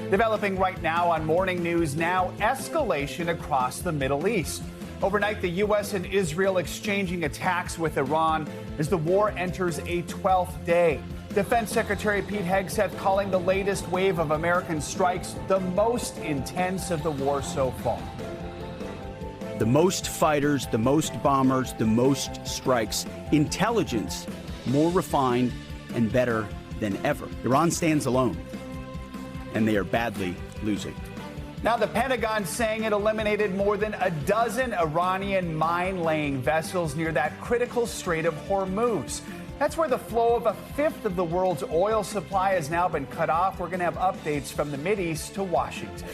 Developing right now on Morning News Now, escalation across the Middle East. Overnight, the U.S. and Israel exchanging attacks with Iran as the war enters a 12th day. Defense Secretary Pete Hegseth calling the latest wave of American strikes the most intense of the war so far. The most fighters, the most bombers, the most strikes. Intelligence more refined and better than ever. Iran stands alone, and they are badly losing. Now, the Pentagon saying it eliminated more than a dozen Iranian mine-laying vessels near that critical Strait of Hormuz. That's where the flow of a fifth of the world's oil supply has now been cut off. We're going to have updates from the Mideast to Washington.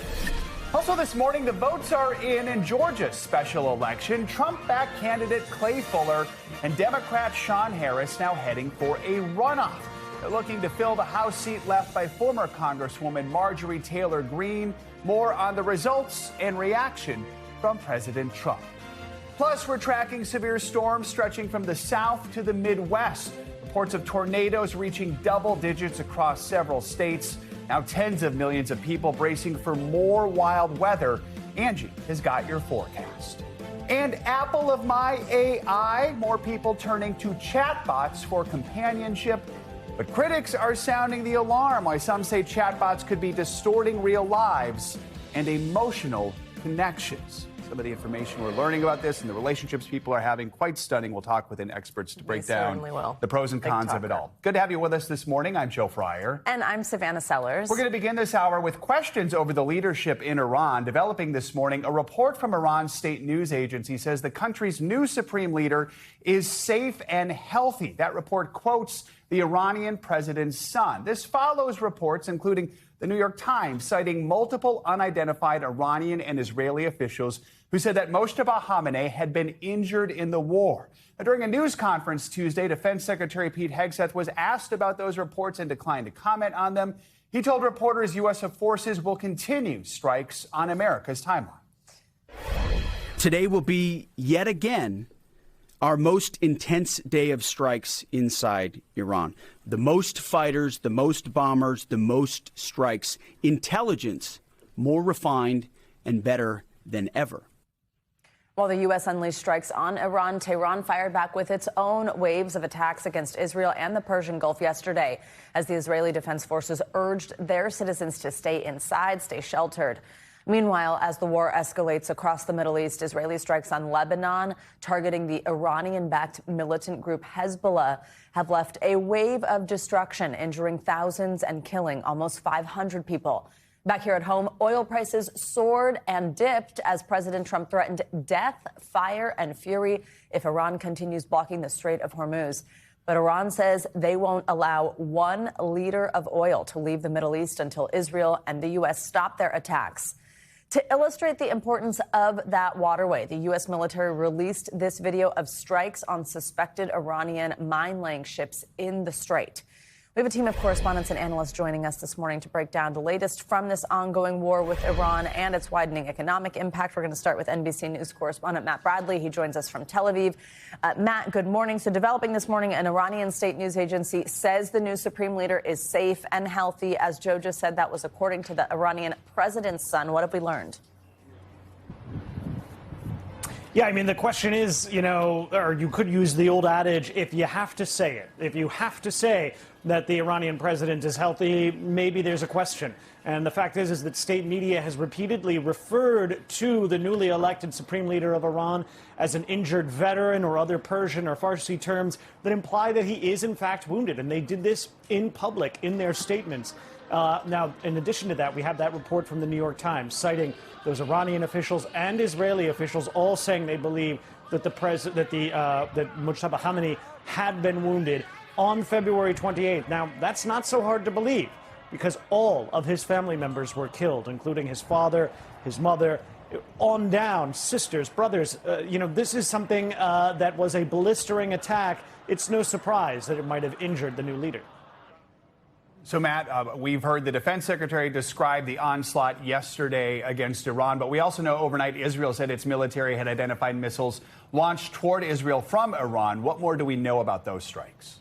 Also this morning, the votes are in Georgia's special election. Trump-backed candidate Clay Fuller and Democrat Shawn Harris now heading for a runoff. They're looking to fill the House seat left by former Congresswoman Marjorie Taylor Greene. More on the results and reaction from President Trump. Plus, we're tracking severe storms stretching from the south to the Midwest. Reports of tornadoes reaching double digits across several states. Now tens of millions of people bracing for more wild weather. Angie has got your forecast. And Apple of My AI, more people turning to chatbots for companionship. But critics are sounding the alarm why some say chatbots could be distorting real lives and emotional connections. Some of the information we're learning about this and the relationships people are having, quite stunning. We'll talk with experts to break down the pros and cons of it all. Good to have you with us this morning. I'm Joe Fryer. And I'm Savannah Sellers. We're going to begin this hour with questions over the leadership in Iran. Developing this morning, a report from Iran's state news agency says the country's new supreme leader is safe and healthy. That report quotes the Iranian president's son. This follows reports, including the New York Times, citing multiple unidentified Iranian and Israeli officials who said that Mojtaba Khamenei had been injured in the war. Now, during a news conference Tuesday, Defense Secretary Pete Hegseth was asked about those reports and declined to comment on them. He told reporters U.S. forces will continue strikes on America's timeline. Today will be yet again our most intense day of strikes inside Iran. The most fighters, the most bombers, the most strikes. Intelligence more refined and better than ever. While the U.S. unleashed strikes on Iran, Tehran fired back with its own waves of attacks against Israel and the Persian Gulf yesterday, as the Israeli Defense Forces urged their citizens to stay inside, stay sheltered. Meanwhile, as the war escalates across the Middle East, Israeli strikes on Lebanon targeting the Iranian-backed militant group Hezbollah have left a wave of destruction, injuring thousands and killing almost 500 people. Back here at home, oil prices soared and dipped as President Trump threatened death, fire, and fury if Iran continues blocking the Strait of Hormuz. But Iran says they won't allow 1 liter of oil to leave the Middle East until Israel and the U.S. stop their attacks. To illustrate the importance of that waterway, the U.S. military released this video of strikes on suspected Iranian mine-laying ships in the strait. We have a team of correspondents and analysts joining us this morning to break down the latest from this ongoing war with Iran and its widening economic impact. We're going to start with NBC News correspondent Matt Bradley. He joins us from Tel Aviv. Matt, good morning. So developing this morning, an Iranian state news agency says the new supreme leader is safe and healthy. As Joe just said, that was according to the Iranian president's son. What have we learned? Yeah, I mean, the question is, or you could use the old adage, if you have to say it, if you have to say that the Iranian president is healthy, maybe there's a question. And the fact is that state media has repeatedly referred to the newly elected supreme leader of Iran as an injured veteran or other Persian or Farsi terms that imply that he is in fact wounded. And they did this in public in their statements. Now, in addition to that, we have that report from the New York Times citing those Iranian officials and Israeli officials all saying they believe that that Mojtaba Khamenei had been wounded on February 28th. Now, that's not so hard to believe because all of his family members were killed, including his father, his mother, on down, sisters, brothers. This is something that was a blistering attack. It's no surprise that it might have injured the new leader. So, Matt, we've heard the defense secretary describe the onslaught yesterday against Iran, but we also know overnight Israel said its military had identified missiles launched toward Israel from Iran. What more do we know about those strikes?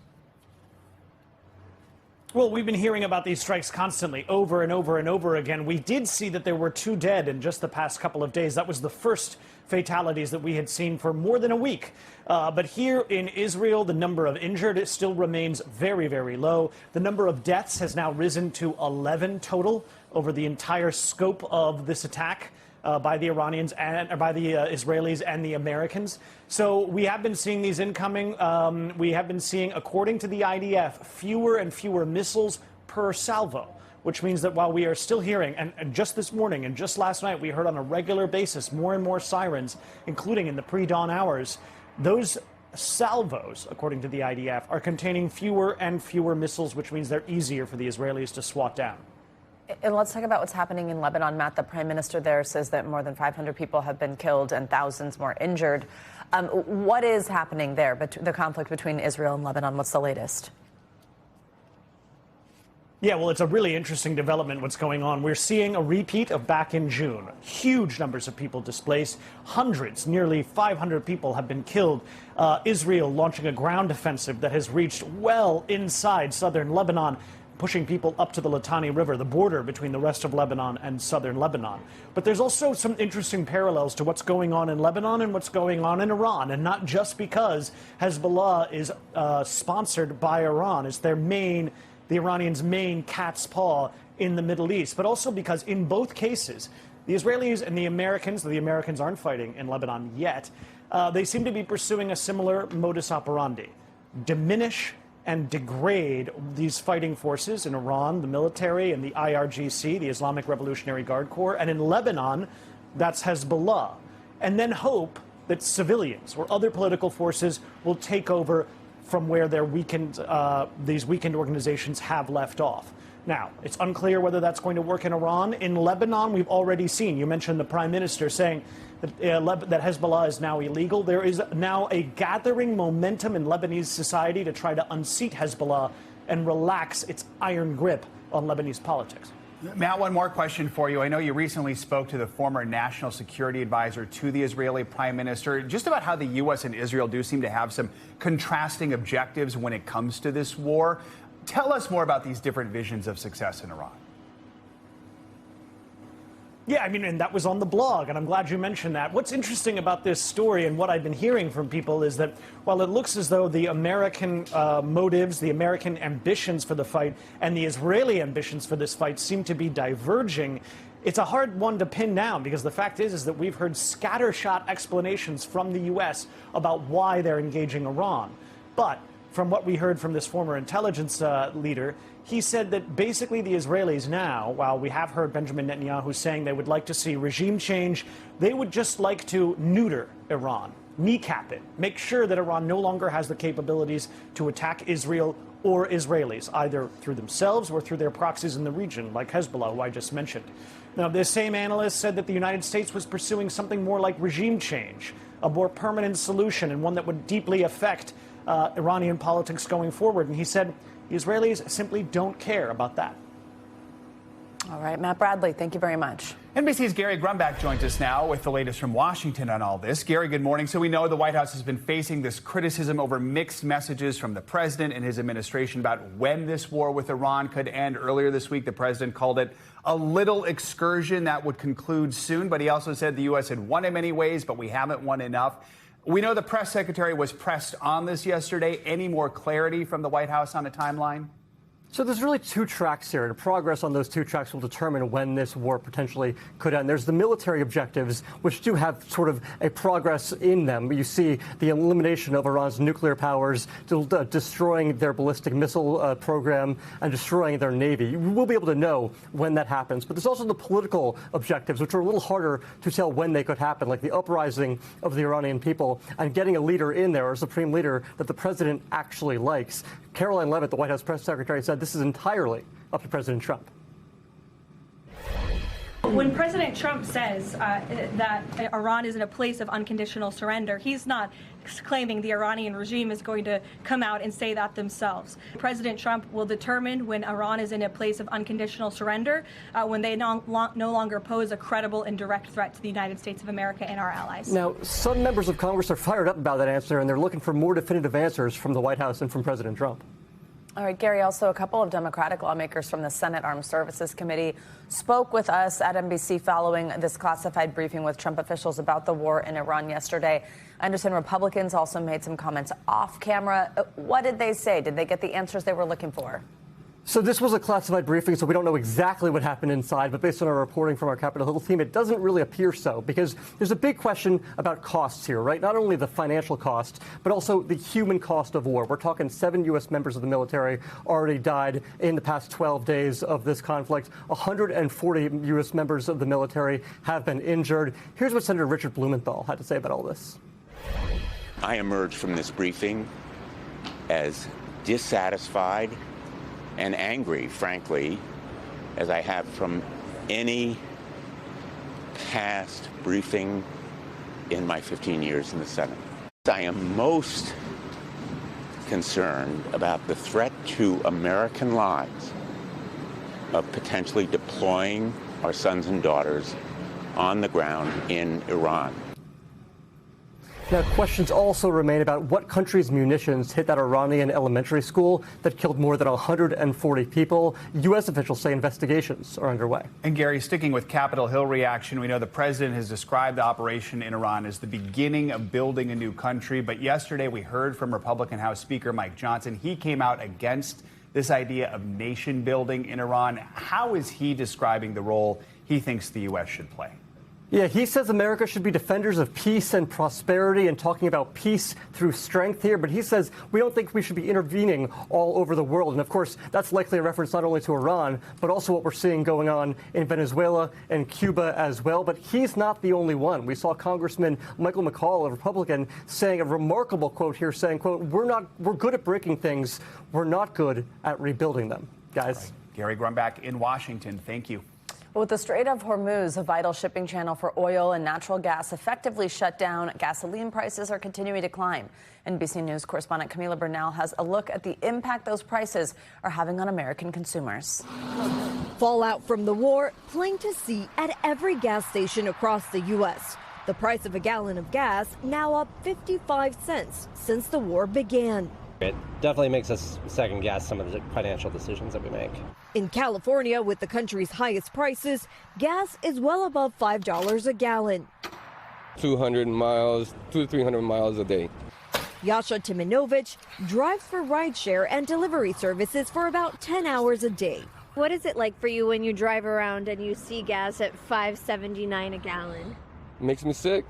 Well, we've been hearing about these strikes constantly, over and over and over again. We did see that there were 2 dead in just the past couple of days. That was the first fatalities that we had seen for more than a week. But here in Israel, the number of injured still remains very, very low. The number of deaths has now risen to 11 total over the entire scope of this attack by the Iranians and by the Israelis and the Americans. So we have been seeing these incoming. We have been seeing, according to the IDF, fewer and fewer missiles per salvo, which means that while we are still hearing, and just this morning and just last night, we heard on a regular basis more and more sirens, including in the pre-dawn hours, those salvos, according to the IDF, are containing fewer and fewer missiles, which means they're easier for the Israelis to swat down. And let's talk about what's happening in Lebanon. Matt, the prime minister there says that more than 500 people have been killed and thousands more injured. What is happening there, the conflict between Israel and Lebanon? What's the latest? Yeah, well, it's a really interesting development what's going on. We're seeing a repeat of back in June. Huge numbers of people displaced. Hundreds, nearly 500 people have been killed. Israel launching a ground offensive that has reached well inside southern Lebanon, pushing people up to the Litani River, the border between the rest of Lebanon and southern Lebanon. But there's also some interesting parallels to what's going on in Lebanon and what's going on in Iran, and not just because Hezbollah is sponsored by Iran. It's the Iranians' main cat's paw in the Middle East, but also because in both cases, the Israelis and the Americans aren't fighting in Lebanon yet, they seem to be pursuing a similar modus operandi: diminish and degrade these fighting forces in Iran, the military, and the IRGC, the Islamic Revolutionary Guard Corps, and in Lebanon, that's Hezbollah, and then hope that civilians or other political forces will take over from where their these weakened organizations have left off. Now, it's unclear whether that's going to work in Iran. In Lebanon, we've already seen, you mentioned the prime minister saying that Hezbollah is now illegal. There is now a gathering momentum in Lebanese society to try to unseat Hezbollah and relax its iron grip on Lebanese politics. Matt, one more question for you. I know you recently spoke to the former national security advisor to the Israeli prime minister, just about how the U.S. and Israel do seem to have some contrasting objectives when it comes to this war. Tell us more about these different visions of success in Iran. Yeah, I mean, and that was on the blog, and I'm glad you mentioned that. What's interesting about this story and what I've been hearing from people is that while it looks as though the American motives, the American ambitions for the fight, and the Israeli ambitions for this fight seem to be diverging, it's a hard one to pin down, because the fact is that we've heard scattershot explanations from the U.S. about why they're engaging Iran. But from what we heard from this former intelligence leader, he said that basically the Israelis now, while we have heard Benjamin Netanyahu saying they would like to see regime change, they would just like to neuter Iran, kneecap it, make sure that Iran no longer has the capabilities to attack Israel or Israelis, either through themselves or through their proxies in the region, like Hezbollah, who I just mentioned. Now, this same analyst said that the United States was pursuing something more like regime change, a more permanent solution, and one that would deeply affect Iranian politics going forward. And he said the Israelis simply don't care about that. All right, Matt Bradley, thank you very much. NBC's Gary Grumbach joins us now with the latest from Washington on all this. Gary, good morning. So we know the White House has been facing this criticism over mixed messages from the president and his administration about when this war with Iran could end. Earlier this week, the president called it a little excursion that would conclude soon. But he also said the U.S. had won in many ways, but we haven't won enough. We know the press secretary was pressed on this yesterday. Any more clarity from the White House on a timeline? So there's really 2 tracks here, and progress on those 2 tracks will determine when this war potentially could end. There's the military objectives, which do have sort of a progress in them. You see the elimination of Iran's nuclear powers, destroying their ballistic missile program, and destroying their navy. We'll be able to know when that happens. But there's also the political objectives, which are a little harder to tell when they could happen, like the uprising of the Iranian people and getting a leader in there, a supreme leader that the president actually likes. Caroline Leavitt, the White House press secretary, said this is entirely up to President Trump. When President Trump says that Iran is in a place of unconditional surrender, he's not claiming the Iranian regime is going to come out and say that themselves. President Trump will determine when Iran is in a place of unconditional surrender, when they no longer pose a credible and direct threat to the United States of America and our allies. Now, some members of Congress are fired up about that answer, and they're looking for more definitive answers from the White House and from President Trump. All right, Gary, also a couple of Democratic lawmakers from the Senate Armed Services Committee spoke with us at NBC following this classified briefing with Trump officials about the war in Iran yesterday. I understand Republicans also made some comments off camera. What did they say? Did they get the answers they were looking for? So this was a classified briefing, so we don't know exactly what happened inside, but based on our reporting from our Capitol Hill team, it doesn't really appear so, because there's a big question about costs here, right? Not only the financial cost, but also the human cost of war. We're talking 7 U.S. members of the military already died in the past 12 days of this conflict. 140 U.S. members of the military have been injured. Here's what Senator Richard Blumenthal had to say about all this. I emerged from this briefing as dissatisfied and angry, frankly, as I have from any past briefing in my 15 years in the Senate. I am most concerned about the threat to American lives of potentially deploying our sons and daughters on the ground in Iran. Now, questions also remain about what country's munitions hit that Iranian elementary school that killed more than 140 people. U.S. officials say investigations are underway. And Gary, sticking with Capitol Hill reaction, we know the president has described the operation in Iran as the beginning of building a new country. But yesterday we heard from Republican House Speaker Mike Johnson. He came out against this idea of nation building in Iran. How is he describing the role he thinks the U.S. should play? Yeah, he says America should be defenders of peace and prosperity and talking about peace through strength here. But he says we don't think we should be intervening all over the world. And of course, that's likely a reference not only to Iran, but also what we're seeing going on in Venezuela and Cuba as well. But he's not the only one. We saw Congressman Michael McCaul, a Republican, saying a remarkable quote here, saying, quote, we're good at breaking things. We're not good at rebuilding them. Guys. Right. Gary Grumbach in Washington. Thank you. With the Strait of Hormuz, a vital shipping channel for oil and natural gas, effectively shut down, gasoline prices are continuing to climb. NBC News correspondent Camila Bernal has a look at the impact those prices are having on American consumers. Fallout from the war, plain to see at every gas station across the U.S. The price of a gallon of gas now up 55 cents since the war began. It definitely makes us second guess some of the financial decisions that we make. In California, with the country's highest prices, gas is well above $5 a gallon. 200 miles, 200 to 300 miles a day. Yasha Timinovich drives for rideshare and delivery services for about 10 hours a day. What is it like for you when you drive around and you see gas at $5.79 a gallon? Makes me sick.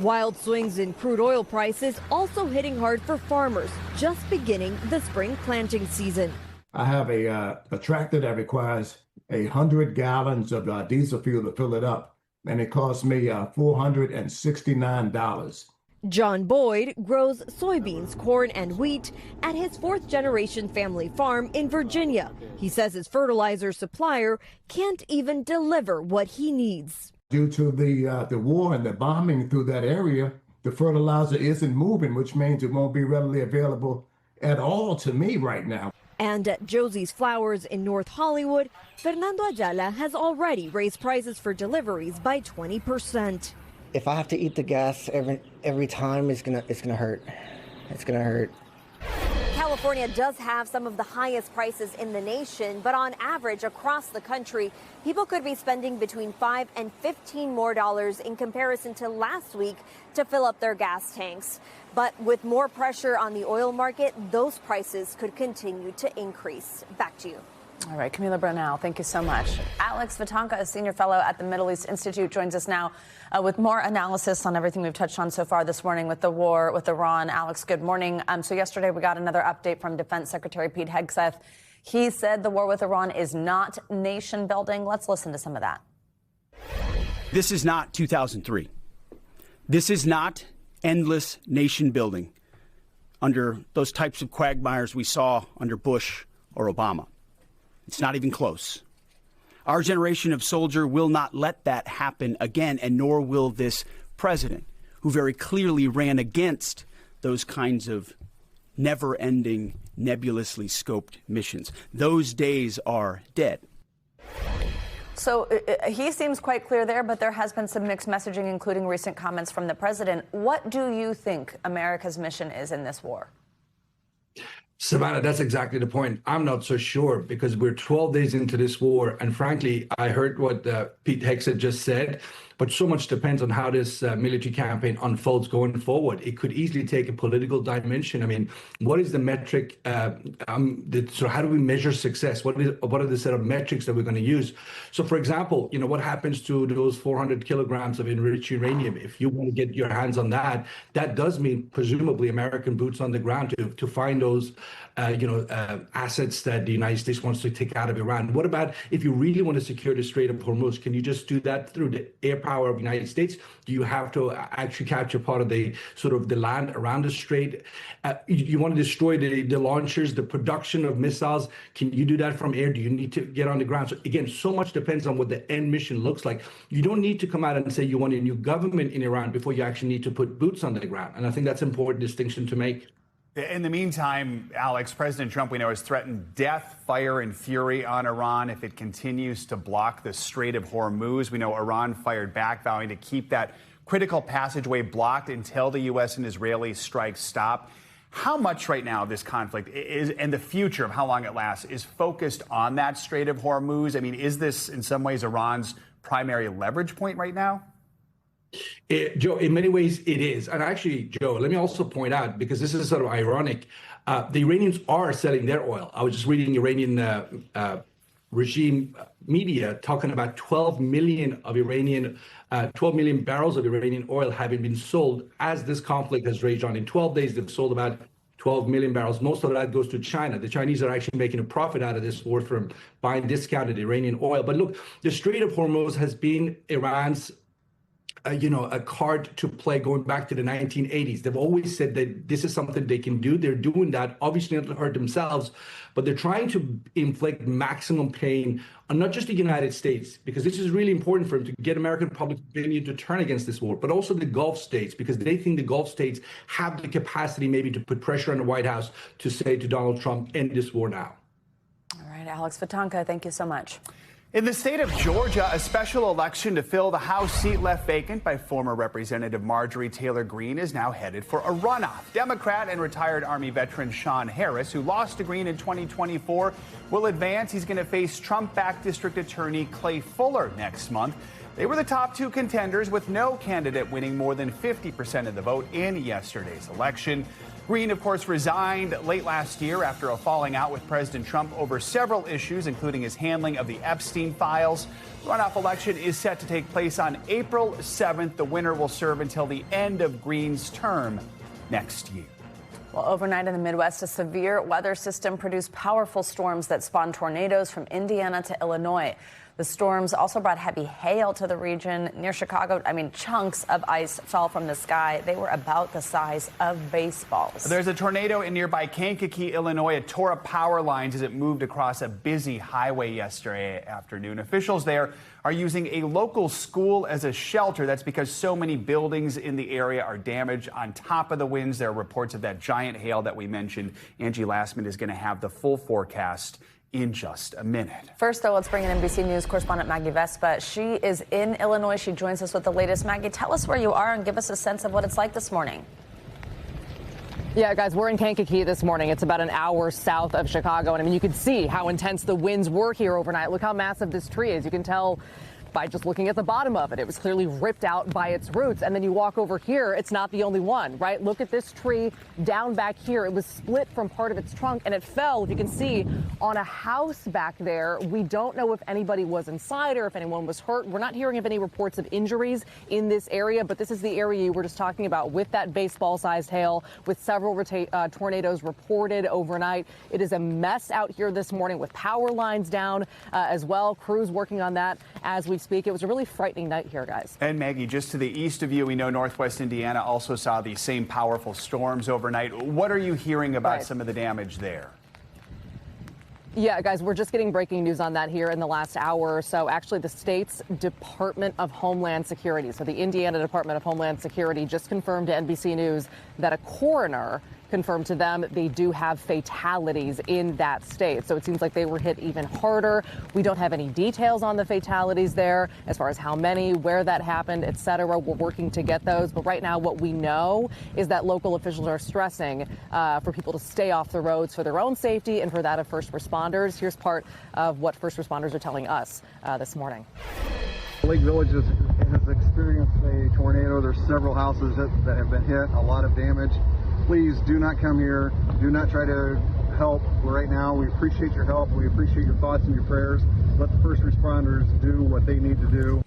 Wild swings in crude oil prices also hitting hard for farmers just beginning the spring planting season. I have a tractor that requires 100 gallons of diesel fuel to fill it up, and it costs me $469. John Boyd grows soybeans, corn, and wheat at his fourth-generation family farm in Virginia. He says his fertilizer supplier can't even deliver what he needs. Due to the war and the bombing through that area, the fertilizer isn't moving, which means it won't be readily available at all to me right now. And at Josie's Flowers in North Hollywood, Fernando Ayala has already raised prices for deliveries by 20%. If I have to eat the gas every time, it's gonna hurt. It's gonna hurt. California does have some of the highest prices in the nation, but on average across the country, people could be spending between $5 and $15 more in comparison to last week to fill up their gas tanks. But with more pressure on the oil market, those prices could continue to increase. Back to you. All right, Camila Bernal, thank you so much. Alex Vatanka, a senior fellow at the Middle East Institute, joins us now with more analysis on everything we've touched on so far this morning with the war with Iran. Alex, good morning. So yesterday we got another update from Defense Secretary Pete Hegseth. He said the war with Iran is not nation building. Let's listen to some of that. This is not 2003. This is not endless nation building under those types of quagmires we saw under Bush or Obama. It's not even close. Our generation of soldier will not let that happen again, and nor will this president, who very clearly ran against those kinds of never-ending, nebulously scoped missions. Those days are dead. So he seems quite clear there, but there has been some mixed messaging, including recent comments from the president. What do you think America's mission is in this war? Savannah, that's exactly the point. I'm not so sure because we're 12 days into this war. And frankly, I heard what Pete Hegseth just said, but so much depends on how this military campaign unfolds going forward. It could easily take a political dimension. I mean, what is the metric? So how do we measure success? What are the set of metrics that we're going to use? So, for example, what happens to those 400 kilograms of enriched uranium? If you want to get your hands on that, that does mean presumably American boots on the ground to find those assets that the United States wants to take out of Iran. What about if you really want to secure the Strait of Hormuz? Can you just do that through the air power of the United States? Do you have to actually capture part of the land around the strait? You want to destroy the launchers, the production of missiles? Can you do that from air? Do you need to get on the ground? So again, so much depends on what the end mission looks like. You don't need to come out and say you want a new government in Iran before you actually need to put boots on the ground. And I think that's an important distinction to make. In the meantime, Alex, President Trump, we know, has threatened death, fire, and fury on Iran if it continues to block the Strait of Hormuz. We know Iran fired back, vowing to keep that critical passageway blocked until the U.S. and Israeli strikes stop. How much right now this conflict is, and the future of how long it lasts, is focused on that Strait of Hormuz? I mean, is this in some ways Iran's primary leverage point right now? Joe, in many ways it is. And actually, Joe, let me also point out, because this is sort of ironic, the Iranians are selling their oil. I was just reading Iranian regime media talking about 12 million barrels of Iranian oil having been sold as this conflict has raged on. In 12 days, they've sold about 12 million barrels. Most of that goes to China. The Chinese are actually making a profit out of this war from buying discounted Iranian oil. But look, the Strait of Hormuz has been Iran's a card to play going back to the 1980s. They've always said that this is something they can do. They're doing that, obviously not to hurt themselves, but they're trying to inflict maximum pain on not just the United States, because this is really important for them to get American public opinion to turn against this war, but also the Gulf states, because they think the Gulf states have the capacity maybe to put pressure on the White House to say to Donald Trump, end this war now. All right, Alex Vitanka, thank you so much. In the state of Georgia, a special election to fill the House seat left vacant by former Representative Marjorie Taylor Greene is now headed for a runoff. Democrat and retired Army veteran Shawn Harris, who lost to Greene in 2024, will advance. He's going to face Trump-backed District Attorney Clay Fuller next month. They were the top two contenders, with no candidate winning more than 50% of the vote in yesterday's election. Greene, of course, resigned late last year after a falling out with President Trump over several issues, including his handling of the Epstein files. The runoff election is set to take place on April 7th. The winner will serve until the end of Greene's term next year. Well, overnight in the Midwest, a severe weather system produced powerful storms that spawned tornadoes from Indiana to Illinois. The storms also brought heavy hail to the region near Chicago. Chunks of ice fell from the sky. They were about the size of baseballs. There's a tornado in nearby Kankakee, Illinois. It tore up power lines as it moved across a busy highway yesterday afternoon. Officials there are using a local school as a shelter. That's because so many buildings in the area are damaged. On top of the winds, there are reports of that giant hail that we mentioned. Angie Lastman is going to have the full forecast in just a minute. First, though, let's bring in NBC News correspondent Maggie Vespa. She is in Illinois. She joins us with the latest. Maggie, tell us where you are and give us a sense of what it's like this morning. Yeah, guys, we're in Kankakee this morning. It's about an hour south of Chicago. And you can see how intense the winds were here overnight. Look how massive this tree is. You can tell by just looking at the bottom of it. It was clearly ripped out by its roots. And then you walk over here, it's not the only one, right? Look at this tree down back here. It was split from part of its trunk and it fell, if you can see, on a house back there. We don't know if anybody was inside or if anyone was hurt. We're not hearing of any reports of injuries in this area, but this is the area you were just talking about with that baseball-sized hail, with several tornadoes reported overnight. It is a mess out here this morning with power lines down as well. Crews working on that as we speak. It was a really frightening night here, guys. And Maggie, just to the east of you, we know Northwest Indiana also saw these same powerful storms overnight. What are you hearing about some of the damage there? Yeah, guys, we're just getting breaking news on that here in the last hour or so. Actually, the state's Department of Homeland Security, so the Indiana Department of Homeland Security, just confirmed to NBC News that a coroner confirmed to them they do have fatalities in that state. So it seems like they were hit even harder. We don't have any details on the fatalities there as far as how many, where that happened, et cetera. We're working to get those. But right now, what we know is that local officials are stressing for people to stay off the roads for their own safety and for that of first responders. Here's part of what first responders are telling us this morning. Lake Village has experienced a tornado. There's several houses that have been hit, a lot of damage. Please do not come here. Do not try to help right now. We appreciate your help. We appreciate your thoughts and your prayers. Let the first responders do what they need to do.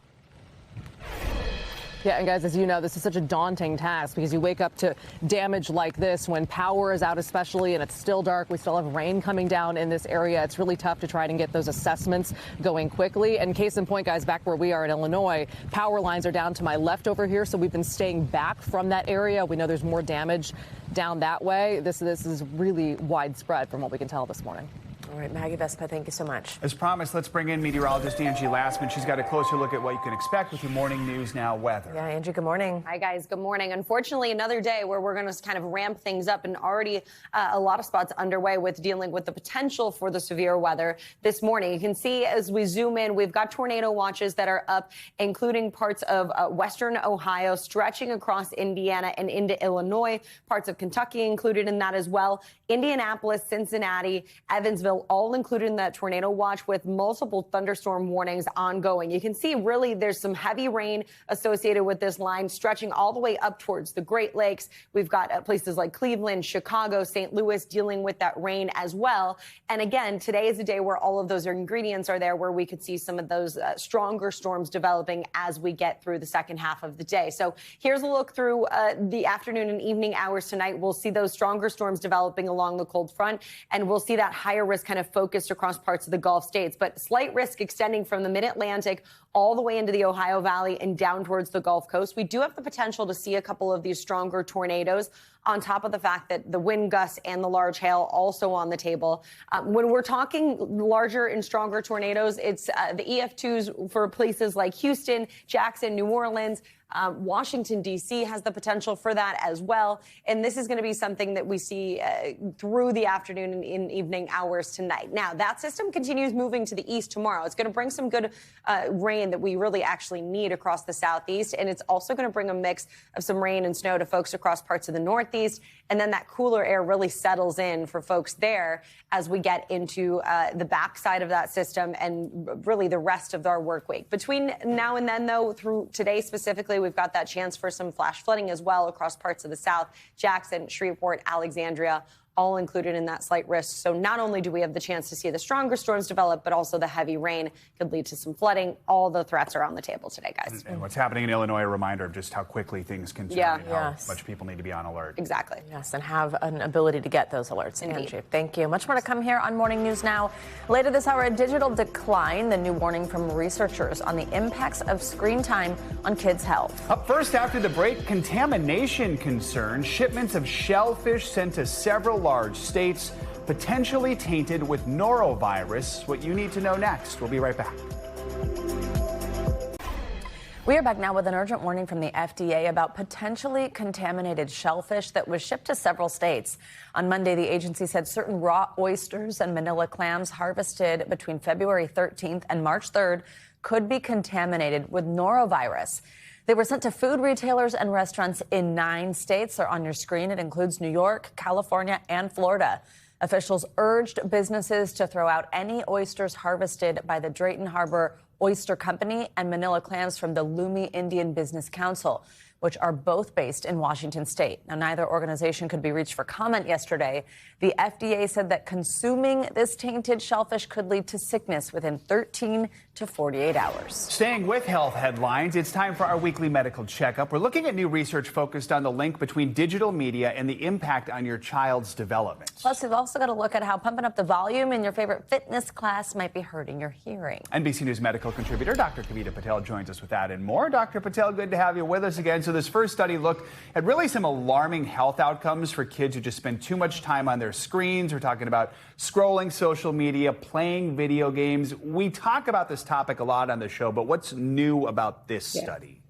Yeah, and guys, as you know, this is such a daunting task because you wake up to damage like this when power is out especially and it's still dark. We still have rain coming down in this area. It's really tough to try and get those assessments going quickly. And case in point, guys, back where we are in Illinois, power lines are down to my left over here. So we've been staying back from that area. We know there's more damage down that way. This is really widespread from what we can tell this morning. All right, Maggie Vespa, thank you so much. As promised, let's bring in meteorologist Angie Lassman. She's got a closer look at what you can expect with your morning News Now weather. Yeah, Angie, good morning. Hi, guys. Good morning. Unfortunately, another day where we're going to kind of ramp things up and already a lot of spots underway with dealing with the potential for the severe weather this morning. You can see as we zoom in, we've got tornado watches that are up, including parts of western Ohio, stretching across Indiana and into Illinois, parts of Kentucky included in that as well. Indianapolis, Cincinnati, Evansville, all included in that tornado watch with multiple thunderstorm warnings ongoing. You can see really there's some heavy rain associated with this line stretching all the way up towards the Great Lakes. We've got places like Cleveland, Chicago, St. Louis dealing with that rain as well. And again, today is a day where all of those ingredients are there where we could see some of those stronger storms developing as we get through the second half of the day. So here's a look through the afternoon and evening hours tonight. We'll see those stronger storms developing along the cold front, and we'll see that higher risk kind of focused across parts of the Gulf states, but slight risk extending from the mid-Atlantic all the way into the Ohio Valley and down towards the Gulf Coast. We do have the potential to see a couple of these stronger tornadoes on top of the fact that the wind gusts and the large hail also on the table. When we're talking larger and stronger tornadoes, it's the EF2s for places like Houston, Jackson, New Orleans. Washington, D.C. has the potential for that as well. And this is going to be something that we see through the afternoon and in evening hours tonight. Now, that system continues moving to the east tomorrow. It's going to bring some good rain that we really actually need across the southeast. And it's also going to bring a mix of some rain and snow to folks across parts of the northeast. And then that cooler air really settles in for folks there as we get into the backside of that system and really the rest of our work week. Between now and then, though, through today specifically, we've got that chance for some flash flooding as well across parts of the South. Jackson, Shreveport, Alexandria, all included in that slight risk. So not only do we have the chance to see the stronger storms develop, but also the heavy rain could lead to some flooding. All the threats are on the table today, guys. And what's happening in Illinois, a reminder of just how quickly things can turn and how much people need to be on alert. Exactly. Yes, and have an ability to get those alerts. Angie, thank you. Much more to come here on Morning News Now. Later this hour, a digital decline, the new warning from researchers on the impacts of screen time on kids' health. Up first after the break, contamination concerns. Shipments of shellfish sent to several large states potentially tainted with norovirus. What you need to know next. We'll be right back. We are back now with an urgent warning from the FDA about potentially contaminated shellfish that was shipped to several states. On Monday, the agency said certain raw oysters and manila clams harvested between February 13th and March 3rd could be contaminated with norovirus. They were sent to food retailers and restaurants in 9 states. They're on your screen. It includes New York, California, and Florida. Officials urged businesses to throw out any oysters harvested by the Drayton Harbor Oyster Company and manila clams from the Lumi Indian Business Council, which are both based in Washington state. Now, neither organization could be reached for comment yesterday. The FDA said that consuming this tainted shellfish could lead to sickness within 13 to 48 hours. Staying with health headlines, it's time for our weekly medical checkup. We're looking at new research focused on the link between digital media and the impact on your child's development. Plus, we've also got to look at how pumping up the volume in your favorite fitness class might be hurting your hearing. NBC News medical contributor Dr. Kavita Patel joins us with that and more. Dr. Patel, good to have you with us again. So this first study looked at really some alarming health outcomes for kids who just spend too much time on their screens. We're talking about scrolling social media, playing video games. We talk about this topic a lot on the show, but what's new about this study?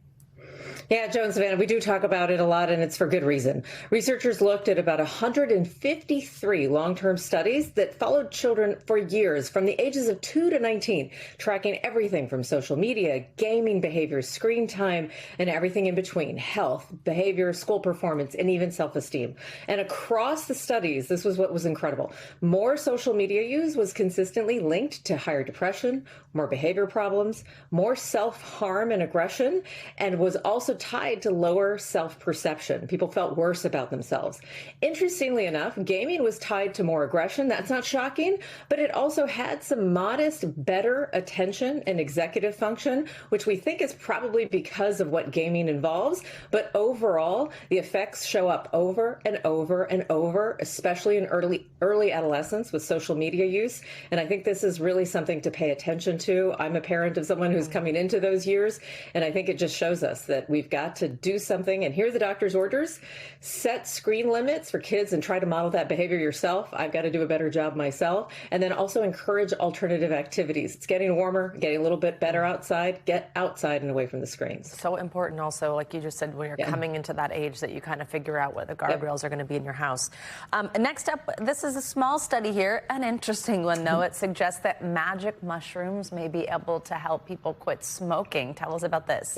Yeah, Joe and Savannah, we do talk about it a lot, and it's for good reason. Researchers looked at about 153 long-term studies that followed children for years, from the ages of 2 to 19, tracking everything from social media, gaming behavior, screen time, and everything in between: health, behavior, school performance, and even self-esteem. And across the studies, this was what was incredible. More social media use was consistently linked to higher depression, more behavior problems, more self-harm and aggression, and was also tied to lower self-perception. People felt worse about themselves. Interestingly enough, gaming was tied to more aggression. That's not shocking, but it also had some modest better attention and executive function, which we think is probably because of what gaming involves. But overall, the effects show up over and over and over, especially in early adolescence with social media use. And I think this is really something to pay attention to. I'm a parent of someone who's coming into those years, and I think it just shows us that we've got to do something. And here are the doctor's orders: set screen limits for kids and try to model that behavior yourself. I've got to do a better job myself. And then also encourage alternative activities. It's getting warmer, getting a little bit better outside. Get outside and away from the screens. So important also, like you just said, when you're coming into that age, that you kind of figure out what the guardrails are going to be in your house. Next up, this is a small study here, an interesting one though. It suggests that magic mushrooms may be able to help people quit smoking. Tell us about this.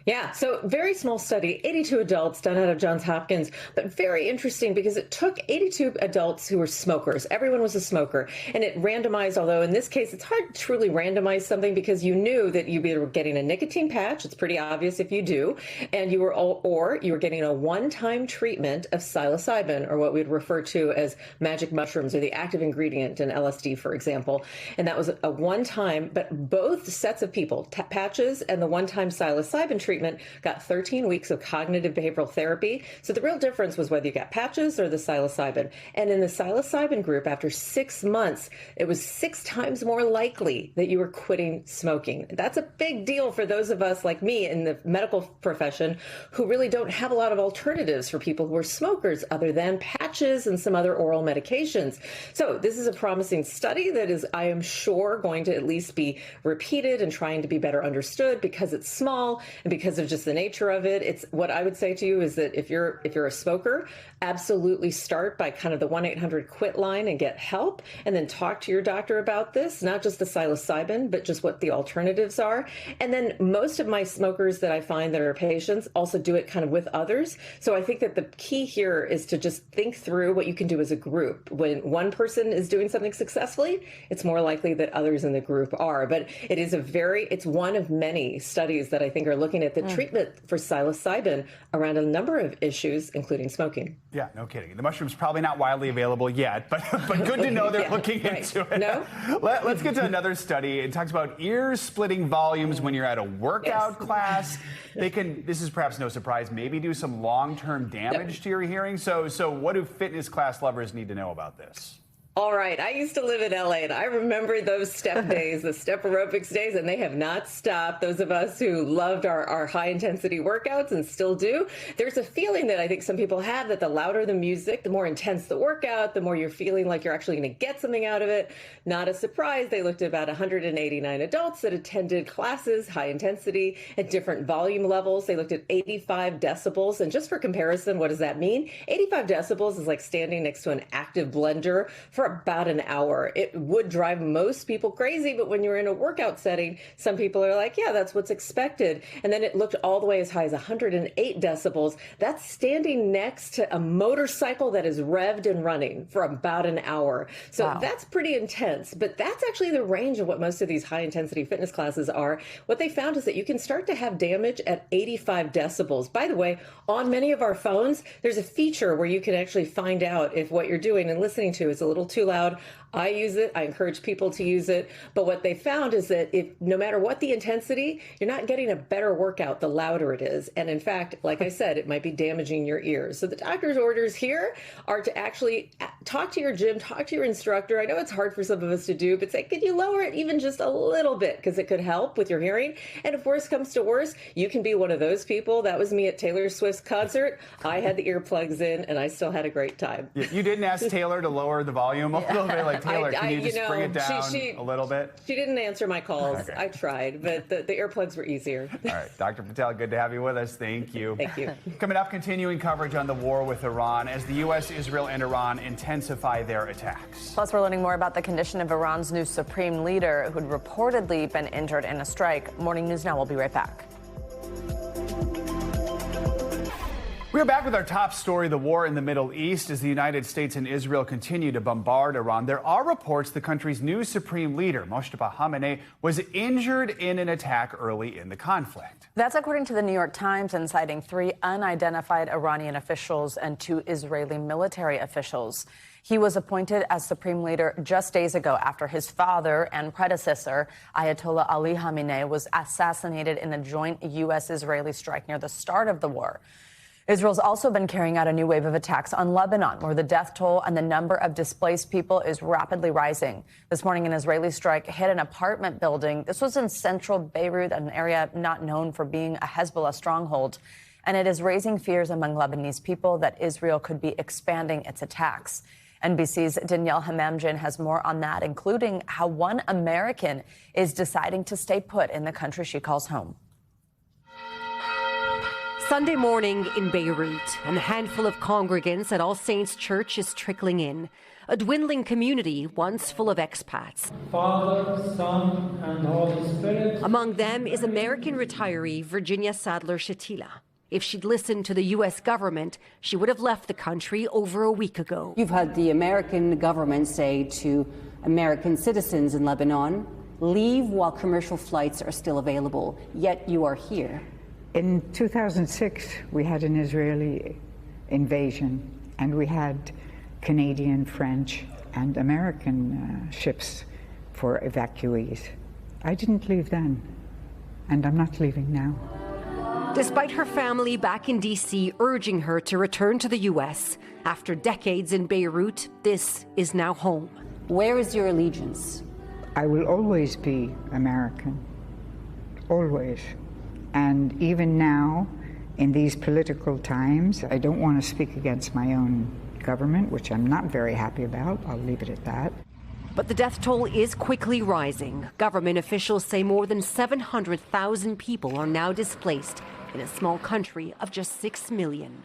Yeah, so very small study, 82 adults done out of Johns Hopkins, but very interesting because it took 82 adults who were smokers. Everyone was a smoker, and it randomized, although in this case it's hard to truly randomize something because you knew that you were getting a nicotine patch. It's pretty obvious if you do, and you were getting a one-time treatment of psilocybin, or what we'd refer to as magic mushrooms, or the active ingredient in LSD, for example. And that was a one-time, but both sets of people, patches and the one-time psilocybin treatment, got 13 weeks of cognitive behavioral therapy. So the real difference was whether you got patches or the psilocybin. And in the psilocybin group, after 6 months, it was 6 times more likely that you were quitting smoking. That's a big deal for those of us like me in the medical profession who really don't have a lot of alternatives for people who are smokers other than patches and some other oral medications. So this is a promising study that is, I am sure, going to at least be repeated and trying to be better understood because it's small and because of just the nature of it. It's what I would say to you is that if you're a smoker, absolutely start by kind of the 1-800-QUIT line and get help, and then talk to your doctor about this, not just the psilocybin, but just what the alternatives are. And then most of my smokers that I find that are patients also do it kind of with others. So I think that the key here is to just think through what you can do as a group. When one person is doing something successfully, it's more likely that others in the group are. But it is it's one of many studies that I think are looking at the treatment for psilocybin around a number of issues, including smoking. Yeah, no kidding. The mushroom's probably not widely available yet, but good to know they're looking into it. No? Let's get to another study. It talks about ear-splitting volumes when you're at a workout class. This is perhaps no surprise, maybe do some long-term damage to your hearing. So what do fitness class lovers need to know about this? All right. I used to live in LA, and I remember those step days, the step aerobics days, and they have not stopped. Those of us who loved our high-intensity workouts and still do, there's a feeling that I think some people have that the louder the music, the more intense the workout, the more you're feeling like you're actually going to get something out of it. Not a surprise. They looked at about 189 adults that attended classes, high intensity, at different volume levels. They looked at 85 decibels. And just for comparison, what does that mean? 85 decibels is like standing next to an active blender for about an hour. It would drive most people crazy, but when you're in a workout setting, some people are like, yeah, that's what's expected. And then it looked all the way as high as 108 decibels. That's standing next to a motorcycle that is revved and running for about an hour. So that's pretty intense, but that's actually the range of what most of these high intensity fitness classes are. What they found is that you can start to have damage at 85 decibels. By the way, on many of our phones, there's a feature where you can actually find out if what you're doing and listening to is a little too loud. I use it. I encourage people to use it. But what they found is that no matter what the intensity, you're not getting a better workout the louder it is. And in fact, like I said, it might be damaging your ears. So the doctor's orders here are to actually talk to your gym, talk to your instructor. I know it's hard for some of us to do, but say, could you lower it even just a little bit? Because it could help with your hearing. And if worse comes to worse, you can be one of those people. That was me at Taylor Swift's concert. I had the earplugs in and I still had a great time. You didn't ask Taylor to lower the volume volume a little bit? Like, Taylor, can you just bring it down a little bit? She didn't answer my calls. Okay. I tried, but the earplugs were easier. All right, Dr. Patel, good to have you with us. Thank you. Thank you. Coming up, continuing coverage on the war with Iran as the U.S., Israel, and Iran intensify their attacks. Plus, we're learning more about the condition of Iran's new supreme leader who'd reportedly been injured in a strike. Morning News Now will be right back. We're back with our top story, the war in the Middle East. As the United States and Israel continue to bombard Iran, there are reports the country's new supreme leader, Moshtaba Khamenei, was injured in an attack early in the conflict. That's according to the New York Times, and citing 3 unidentified Iranian officials and 2 Israeli military officials. He was appointed as supreme leader just days ago after his father and predecessor, Ayatollah Ali Khamenei, was assassinated in a joint U.S.-Israeli strike near the start of the war. Israel's also been carrying out a new wave of attacks on Lebanon, where the death toll and the number of displaced people is rapidly rising. This morning, an Israeli strike hit an apartment building. This was in central Beirut, an area not known for being a Hezbollah stronghold. And it is raising fears among Lebanese people that Israel could be expanding its attacks. NBC's Danielle Hamamdjian has more on that, including how one American is deciding to stay put in the country she calls home. Sunday morning in Beirut, and a handful of congregants at All Saints Church is trickling in, a dwindling community once full of expats. Father, Son, and Holy Spirit. Among them is American retiree Virginia Sadler Shatila. If she'd listened to the U.S. government, she would have left the country over a week ago. You've had the American government say to American citizens in Lebanon, leave while commercial flights are still available, yet you are here. In 2006, we had an Israeli invasion, and we had Canadian, French, and American ships for evacuees. I didn't leave then, and I'm not leaving now. Despite her family back in D.C. urging her to return to the U.S., after decades in Beirut, this is now home. Where is your allegiance? I will always be American, always. And even now, in these political times, I don't want to speak against my own government, which I'm not very happy about. I'll leave it at that. But the death toll is quickly rising. Government officials say more than 700,000 people are now displaced in a small country of just 6 million.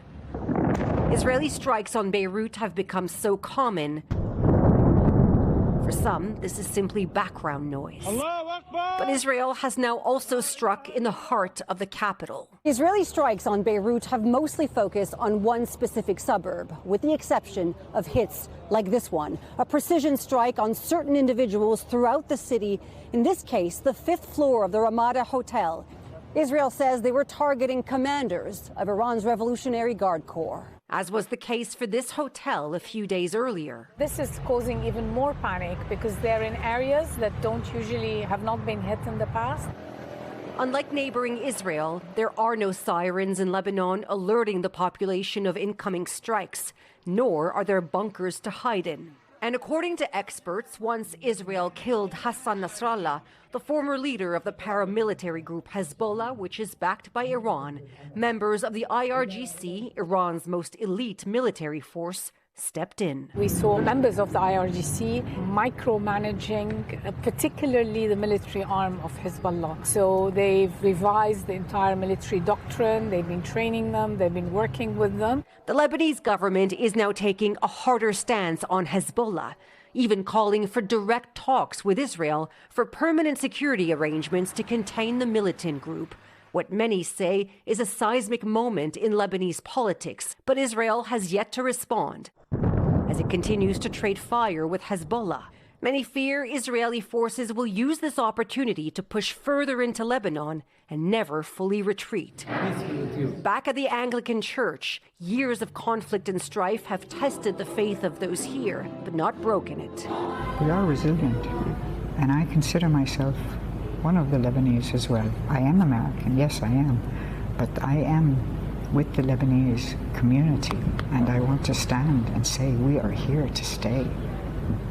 Israeli strikes on Beirut have become so common. For some, this is simply background noise. But Israel has now also struck in the heart of the capital. Israeli strikes on Beirut have mostly focused on one specific suburb, with the exception of hits like this one, a precision strike on certain individuals throughout the city, in this case, the 5th floor of the Ramada Hotel. Israel says they were targeting commanders of Iran's Revolutionary Guard Corps. As was the case for this hotel a few days earlier. This is causing even more panic because they're in areas that have not been hit in the past. Unlike neighboring Israel, there are no sirens in Lebanon alerting the population of incoming strikes, nor are there bunkers to hide in. And according to experts, once Israel killed Hassan Nasrallah, the former leader of the paramilitary group Hezbollah, which is backed by Iran, members of the IRGC, Iran's most elite military force, stepped in. We saw members of the IRGC micromanaging, particularly the military arm of Hezbollah. So they've revised the entire military doctrine, they've been training them, they've been working with them. The Lebanese government is now taking a harder stance on Hezbollah, even calling for direct talks with Israel for permanent security arrangements to contain the militant group. What many say is a seismic moment in Lebanese politics, but Israel has yet to respond as it continues to trade fire with Hezbollah. Many fear Israeli forces will use this opportunity to push further into Lebanon and never fully retreat. Back at the Anglican Church, years of conflict and strife have tested the faith of those here, but not broken it. We are resilient, and I consider myself one of the Lebanese as well. I am American, yes I am, but I am with the Lebanese community, and I want to stand and say we are here to stay.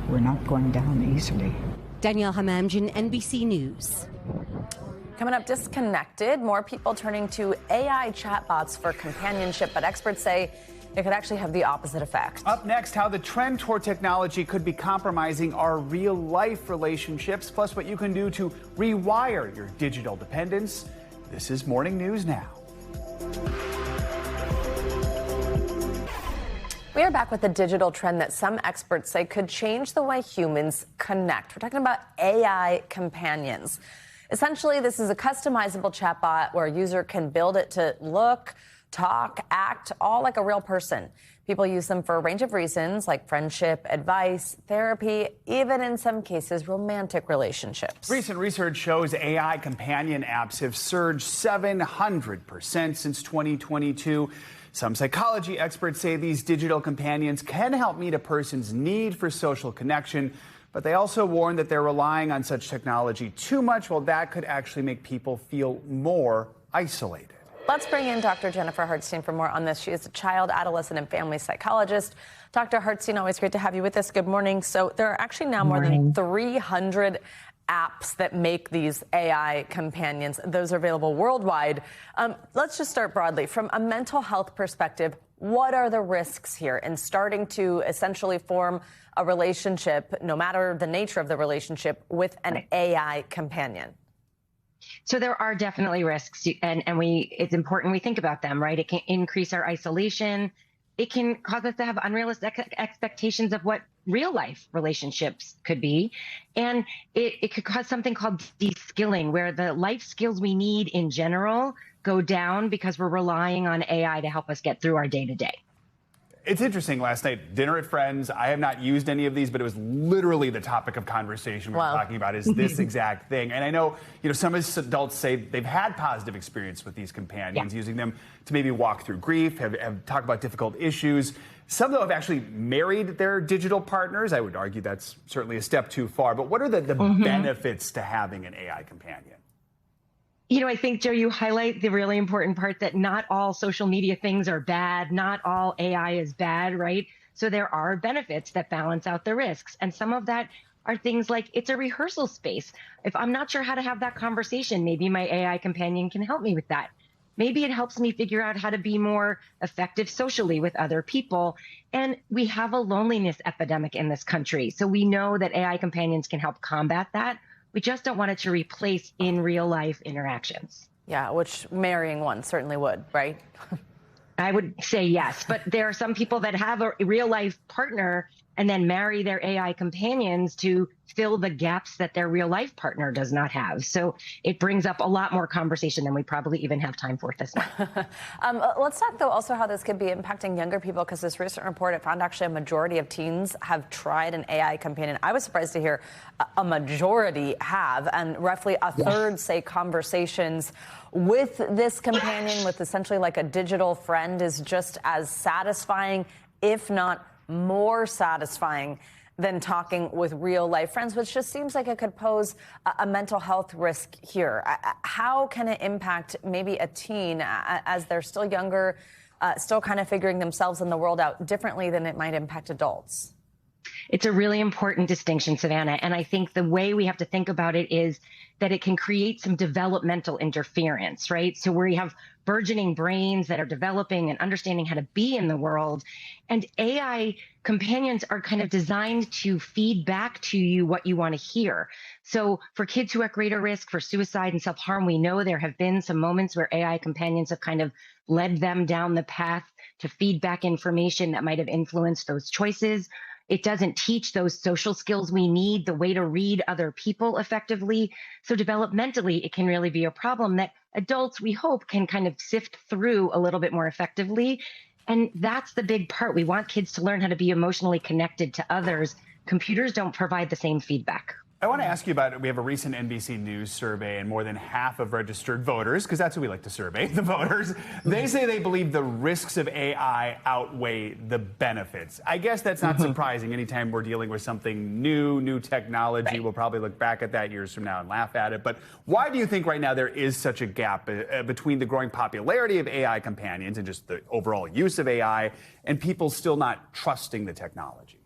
We're not going down easily. Danielle Hamamdjian, NBC News. Coming up, disconnected, more people turning to AI chatbots for companionship, but experts say it could actually have the opposite effect. Up next, how the trend toward technology could be compromising our real-life relationships, plus what you can do to rewire your digital dependence. This is Morning News Now. We are back with a digital trend that some experts say could change the way humans connect. We're talking about AI companions. Essentially, this is a customizable chatbot where a user can build it to look, talk, act, all like a real person. People use them for a range of reasons, like friendship, advice, therapy, even in some cases, romantic relationships. Recent research shows AI companion apps have surged 700% since 2022. Some psychology experts say these digital companions can help meet a person's need for social connection, but they also warn that they're relying on such technology too much. Well, that could actually make people feel more isolated. Let's bring in Dr. Jennifer Hartstein for more on this. She is a child, adolescent, and family psychologist. Dr. Hartstein, always great to have you with us. Good morning. So there are actually now more than 300 apps that make these AI companions. Those are available worldwide. Let's just start broadly. From a mental health perspective, what are the risks here in starting to essentially form a relationship, no matter the nature of the relationship, with an AI companion? So there are definitely risks, and it's important we think about them, right? It can increase our isolation. It can cause us to have unrealistic expectations of what real life relationships could be. And it could cause something called de-skilling, where the life skills we need in general go down because we're relying on AI to help us get through our day-to-day. It's interesting. Last night, dinner at Friends. I have not used any of these, but it was literally the topic of conversation we were talking about is this exact thing. And I know, some adults say they've had positive experience with these companions, using them to maybe walk through grief, have talked about difficult issues. Some, though, have actually married their digital partners. I would argue that's certainly a step too far. But what are the benefits to having an AI companion? I think, Joe, you highlight the really important part that not all social media things are bad. Not all AI is bad, right? So there are benefits that balance out the risks. And some of that are things like it's a rehearsal space. If I'm not sure how to have that conversation, maybe my AI companion can help me with that. Maybe it helps me figure out how to be more effective socially with other people. And we have a loneliness epidemic in this country. So we know that AI companions can help combat that. We just don't want it to replace in real life interactions. Yeah, which marrying one certainly would, right? I would say yes, but there are some people that have a real life partner and then marry their AI companions to fill the gaps that their real life partner does not have. So it brings up a lot more conversation than we probably even have time for this morning. Let's talk, though, also how this could be impacting younger people, because this recent report, it found actually a majority of teens have tried an AI companion. I was surprised to hear a majority have, and roughly a third say conversations with this companion, with essentially like a digital friend, is just as satisfying, if not more satisfying, than talking with real life friends, which just seems like it could pose a mental health risk here. How can it impact maybe a teen as they're still younger, still kind of figuring themselves in the world out differently than it might impact adults? It's a really important distinction, Savannah. And I think the way we have to think about it is that it can create some developmental interference, right? So where you have burgeoning brains that are developing and understanding how to be in the world. And AI companions are kind of designed to feed back to you what you want to hear. So for kids who are at greater risk for suicide and self-harm, we know there have been some moments where AI companions have kind of led them down the path to feed back information that might have influenced those choices. It doesn't teach those social skills we need, the way to read other people effectively. So developmentally, it can really be a problem that adults, we hope, can kind of sift through a little bit more effectively. And that's the big part. We want kids to learn how to be emotionally connected to others. Computers don't provide the same feedback. I want to ask you about, we have a recent NBC News survey, and more than half of registered voters, because that's who we like to survey, the voters, they say they believe the risks of AI outweigh the benefits. I guess that's not surprising. Anytime we're dealing with something new technology, we'll probably look back at that years from now and laugh at it. But why do you think right now there is such a gap between the growing popularity of AI companions and just the overall use of AI and people still not trusting the technology?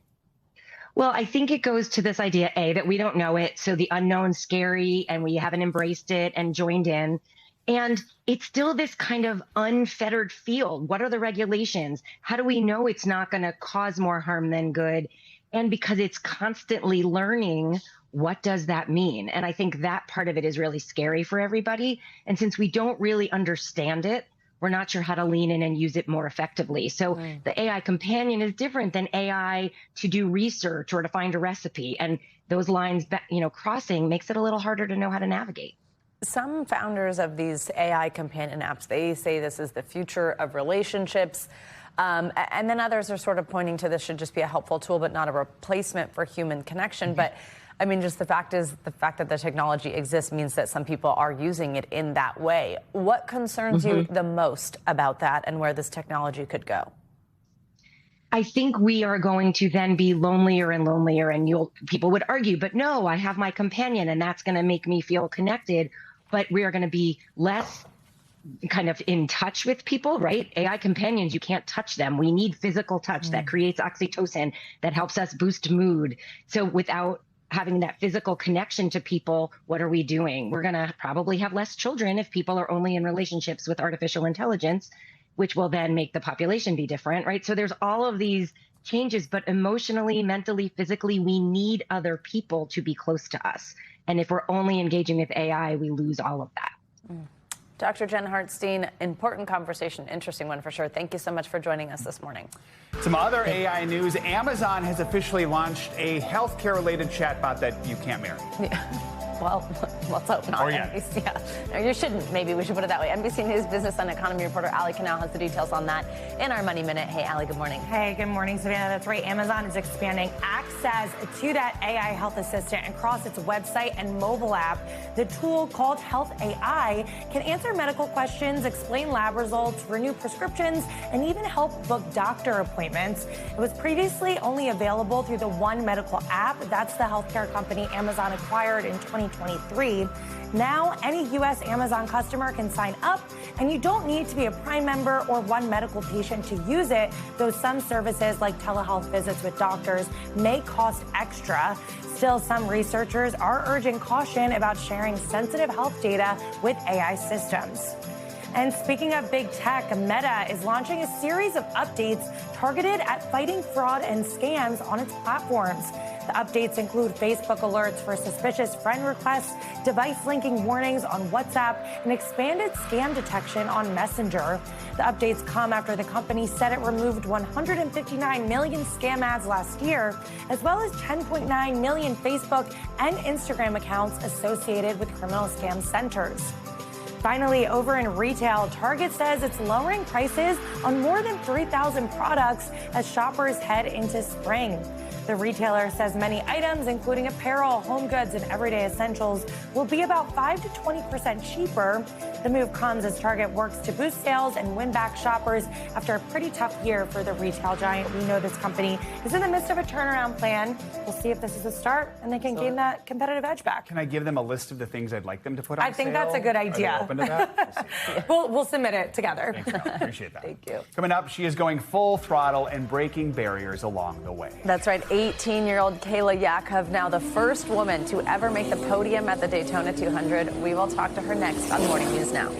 Well, I think it goes to this idea, A, that we don't know it. So the unknown's scary and we haven't embraced it and joined in. And it's still this kind of unfettered field. What are the regulations? How do we know it's not going to cause more harm than good? And because it's constantly learning, what does that mean? And I think that part of it is really scary for everybody. And since we don't really understand it, we're not sure how to lean in and use it more effectively. So the AI companion is different than AI to do research or to find a recipe. And those lines, crossing makes it a little harder to know how to navigate. Some founders of these AI companion apps, they say this is the future of relationships. And then others are sort of pointing to this should just be a helpful tool, but not a replacement for human connection. But I mean, just the fact that the technology exists means that some people are using it in that way. What concerns you the most about that and where this technology could go? I think we are going to then be lonelier and lonelier, and people would argue, but no, I have my companion and that's going to make me feel connected. But we are going to be less kind of in touch with people, right? AI companions, you can't touch them. We need physical touch that creates oxytocin, that helps us boost mood. So without having that physical connection to people, what are we doing? We're going to probably have less children if people are only in relationships with artificial intelligence, which will then make the population be different, right? So there's all of these changes, but emotionally, mentally, physically, we need other people to be close to us. And if we're only engaging with AI, we lose all of that. Dr. Jen Hartstein, important conversation, interesting one for sure. Thank you so much for joining us this morning. Some other AI news. Amazon has officially launched a healthcare-related chatbot that you can't marry. Well, let's hope not. Or yeah. NBC, No, you shouldn't. Maybe we should put it that way. NBC News business and economy reporter Ali Canal has the details on that in our Money Minute. Hey, Ali, good morning. Hey, good morning, Savannah. That's right. Amazon is expanding access to that AI health assistant across its website and mobile app. The tool, called Health AI, can answer medical questions, explain lab results, renew prescriptions, and even help book doctor appointments. It was previously only available through the One Medical app. That's the healthcare company Amazon acquired in 2023. Now, any U.S. Amazon customer can sign up, and you don't need to be a Prime member or One Medical patient to use it, though some services like telehealth visits with doctors may cost extra. Still, some researchers are urging caution about sharing sensitive health data with AI systems. And speaking of big tech, Meta is launching a series of updates targeted at fighting fraud and scams on its platforms. The updates include Facebook alerts for suspicious friend requests, device linking warnings on WhatsApp, and expanded scam detection on Messenger. The updates come after the company said it removed 159 million scam ads last year, as well as 10.9 million Facebook and Instagram accounts associated with criminal scam centers. Finally, over in retail, Target says it's lowering prices on more than 3,000 products as shoppers head into spring. The retailer says many items, including apparel, home goods, and everyday essentials, will be about 5 to 20% cheaper. The move comes as Target works to boost sales and win back shoppers after a pretty tough year for the retail giant. We know this company is in the midst of a turnaround plan. We'll see if this is a start and they can gain that competitive edge back. Can I give them a list of the things I'd like them to put on I think sale? that's a good idea. Are they open to that? We'll submit it together. Thanks, Mel. Appreciate that. Thank you. Coming up, she is going full throttle and breaking barriers along the way. That's right. 18-year-old Kayla Yakov, now the first woman to ever make the podium at the Daytona 200. We will talk to her next on Morning News Now.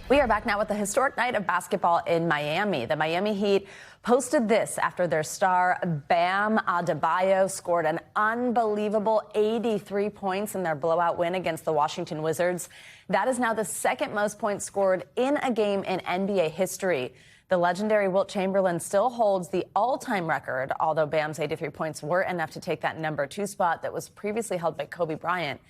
We are back now with the historic night of basketball in Miami. The Miami Heat posted this after their star Bam Adebayo scored an unbelievable 83 points in their blowout win against the Washington Wizards. That is now the second most points scored in a game in NBA history. The legendary Wilt Chamberlain still holds the all-time record, although Bam's 83 points were enough to take that number 2 spot that was previously held by Kobe Bryant.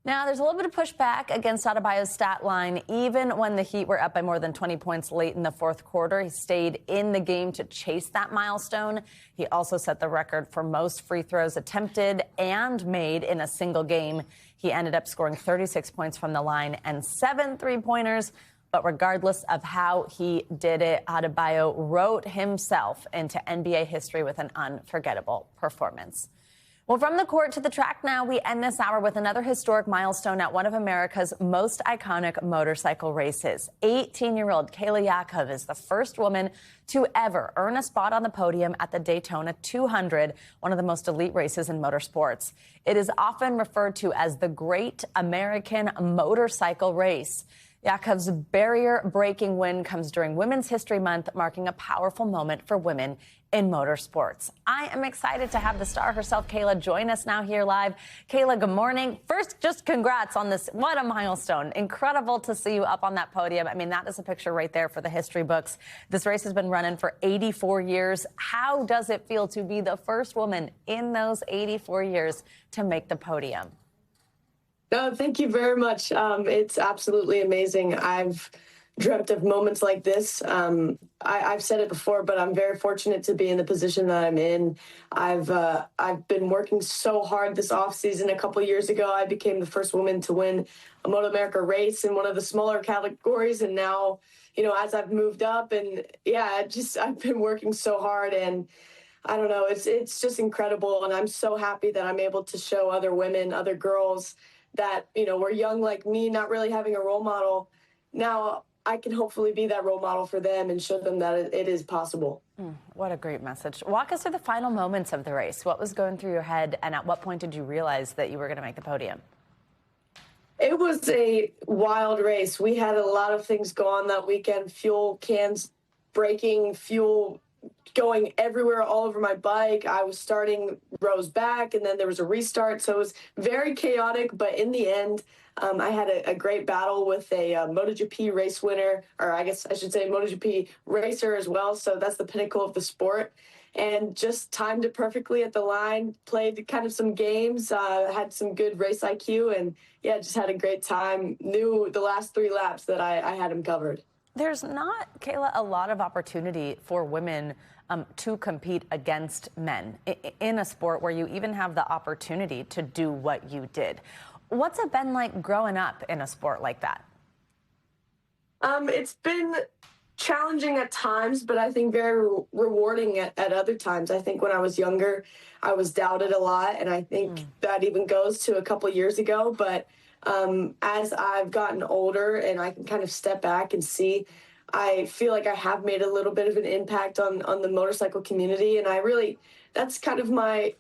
Now, there's a little bit of pushback against Adebayo's stat line. Even when the Heat were up by more than 20 points late in the fourth quarter, he stayed in the game to chase that milestone. He also set the record for most free throws attempted and made in a single game. He ended up scoring 36 points from the line and 7 three-pointers. But regardless of how he did it, Adebayo wrote himself into NBA history with an unforgettable performance. Well, from the court to the track now, we end this hour with another historic milestone at one of America's most iconic motorcycle races. 18-year-old Kayla Yakov is the first woman to ever earn a spot on the podium at the Daytona 200, one of the most elite races in motorsports. It is often referred to as the Great American Motorcycle Race. Yakov's barrier-breaking win comes during Women's History Month, marking a powerful moment for women in motorsports. I am excited to have the star herself, Kayla, join us now here live. Kayla, good morning. First, just congrats on this. What a milestone. Incredible to see you up on that podium. I mean, that is a picture right there for the history books. This race has been running for 84 years. How does it feel to be the first woman in those 84 years to make the podium? No, thank you very much. It's absolutely amazing. I've dreamt of moments like this. I've said it before, but I'm very fortunate to be in the position that I'm in. I've been working so hard this offseason. A couple years ago, I became the first woman to win a Moto America race in one of the smaller categories. And now, you know, as I've moved up and I've been working so hard, and I don't know, it's just incredible. And I'm so happy that I'm able to show other women, other girls that, you know, were young like me, not really having a role model. Now I can hopefully be that role model for them and show them that it is possible. What a great message. Walk us through the final moments of the race. What was going through your head, and at what point did you realize that you were going to make the podium? It was a wild race. We had a lot of things go on that weekend. Fuel cans breaking, fuel going everywhere, all over my bike. I was starting rows back, and then there was a restart. So it was very chaotic, but in the end, I had a great battle with a MotoGP race winner, or I guess I should say MotoGP racer as well. So that's the pinnacle of the sport. And just timed it perfectly at the line, played kind of some games, had some good race IQ, and just had a great time. Knew the last 3 laps that I had him covered. There's not, Kayla, a lot of opportunity for women to compete against men in a sport where you even have the opportunity to do what you did. What's it been like growing up in a sport like that? It's been challenging at times, but I think very rewarding at other times. I think when I was younger, I was doubted a lot, and I think that even goes to a couple years ago. But as I've gotten older and I can kind of step back and see, I feel like I have made a little bit of an impact on the motorcycle community. And that's kind of my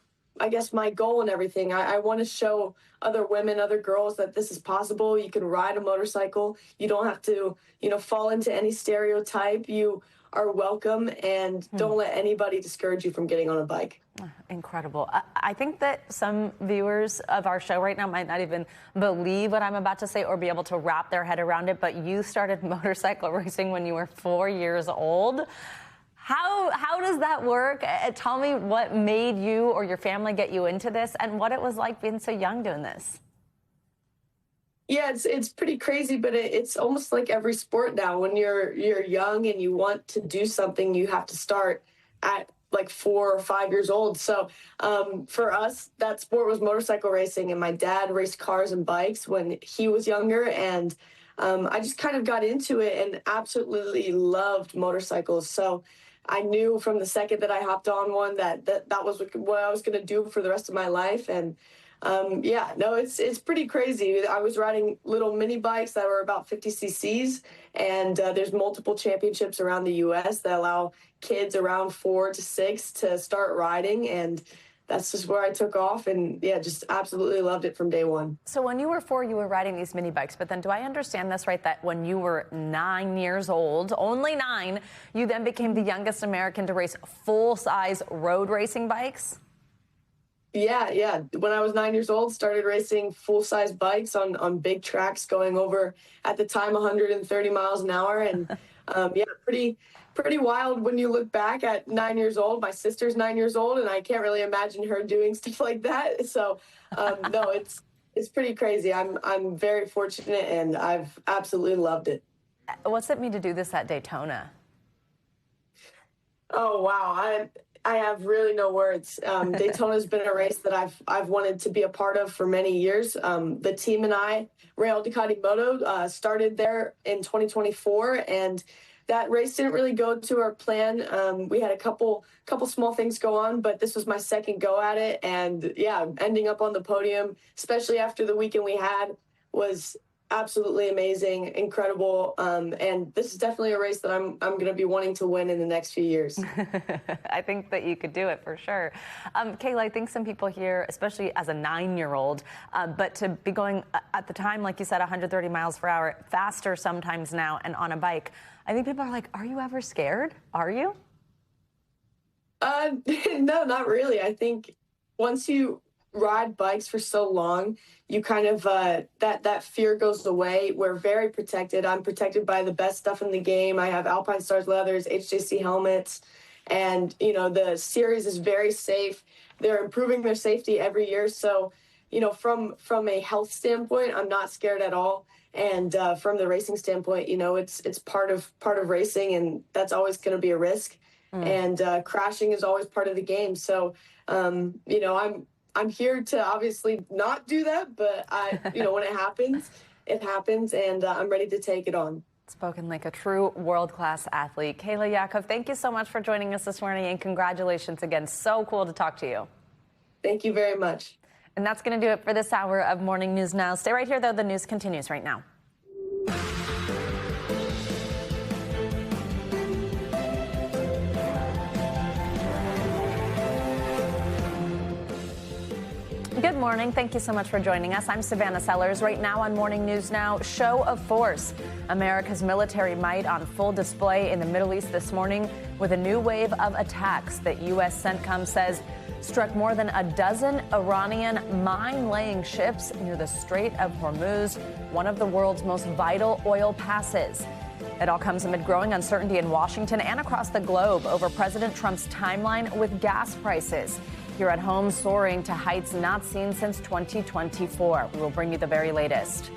goal and everything. I want to show other women, other girls that this is possible. You can ride a motorcycle. You don't have to, fall into any stereotype. You are welcome, and don't let anybody discourage you from getting on a bike. Incredible. I think that some viewers of our show right now might not even believe what I'm about to say or be able to wrap their head around it, but you started motorcycle racing when you were 4 years old. How does that work? Tell me what made you or your family get you into this, and what it was like being so young doing this. Yeah, it's pretty crazy, but it's almost like every sport now. When you're young and you want to do something, you have to start at like 4 or 5 years old. So for us, that sport was motorcycle racing, and my dad raced cars and bikes when he was younger, and I just kind of got into it and absolutely loved motorcycles. So I knew from the second that I hopped on one that was what I was going to do for the rest of my life. And it's pretty crazy. I was riding little mini bikes that were about 50 cc's, and there's multiple championships around the U.S. that allow kids around 4 to 6 to start riding, and that's just where I took off, and just absolutely loved it from day one. So when you were 4, you were riding these mini bikes, but then do I understand this right, that when you were 9 years old, only 9, you then became the youngest American to race full-size road racing bikes? Yeah. When I was 9 years old, started racing full-size bikes on big tracks going over, at the time, 130 miles an hour. And pretty wild when you look back at 9 years old. My sister's 9 years old, and I can't really imagine her doing stuff like that. So, no, it's pretty crazy. I'm very fortunate, and I've absolutely loved it. What's it mean to do this at Daytona? Oh, wow. I have really no words. Daytona's been a race that I've wanted to be a part of for many years. The team and I, Real Ducati Moto, started there in 2024, and that race didn't really go to our plan. We had a couple small things go on, but this was my second go at it. And yeah, ending up on the podium, especially after the weekend we had, was absolutely amazing, incredible. And this is definitely a race that I'm going to be wanting to win in the next few years. I think that you could do it for sure. Kayla, I think some people here, especially as a 9-year-old, but to be going at the time, like you said, 130 miles per hour, faster sometimes now, and on a bike, I think people are like, are you ever scared? Are you? No, not really. I think once you ride bikes for so long, you kind of that fear goes away. We're very protected. I'm protected by the best stuff in the game. I have Alpine Stars leathers, HJC helmets, and the series is very safe. They're improving their safety every year. So, from a health standpoint, I'm not scared at all. And from the racing standpoint, it's part of racing, and that's always going to be a risk. And crashing is always part of the game. So, I'm here to obviously not do that, but when it happens, and I'm ready to take it on. Spoken like a true world-class athlete. Kayla Yakov, thank you so much for joining us this morning, and congratulations again. So cool to talk to you. Thank you very much. And that's going to do it for this hour of Morning News Now. Stay right here, though. The news continues right now. Good morning. Thank you so much for joining us. I'm Savannah Sellers. Right now on Morning News Now, show of force. America's military might on full display in the Middle East this morning with a new wave of attacks that U.S. CENTCOM says struck more than a dozen Iranian mine-laying ships near the Strait of Hormuz, one of the world's most vital oil passes. It all comes amid growing uncertainty in Washington and across the globe over President Trump's timeline with gas prices. Here at home, soaring to heights not seen since 2024. We will bring you the very latest.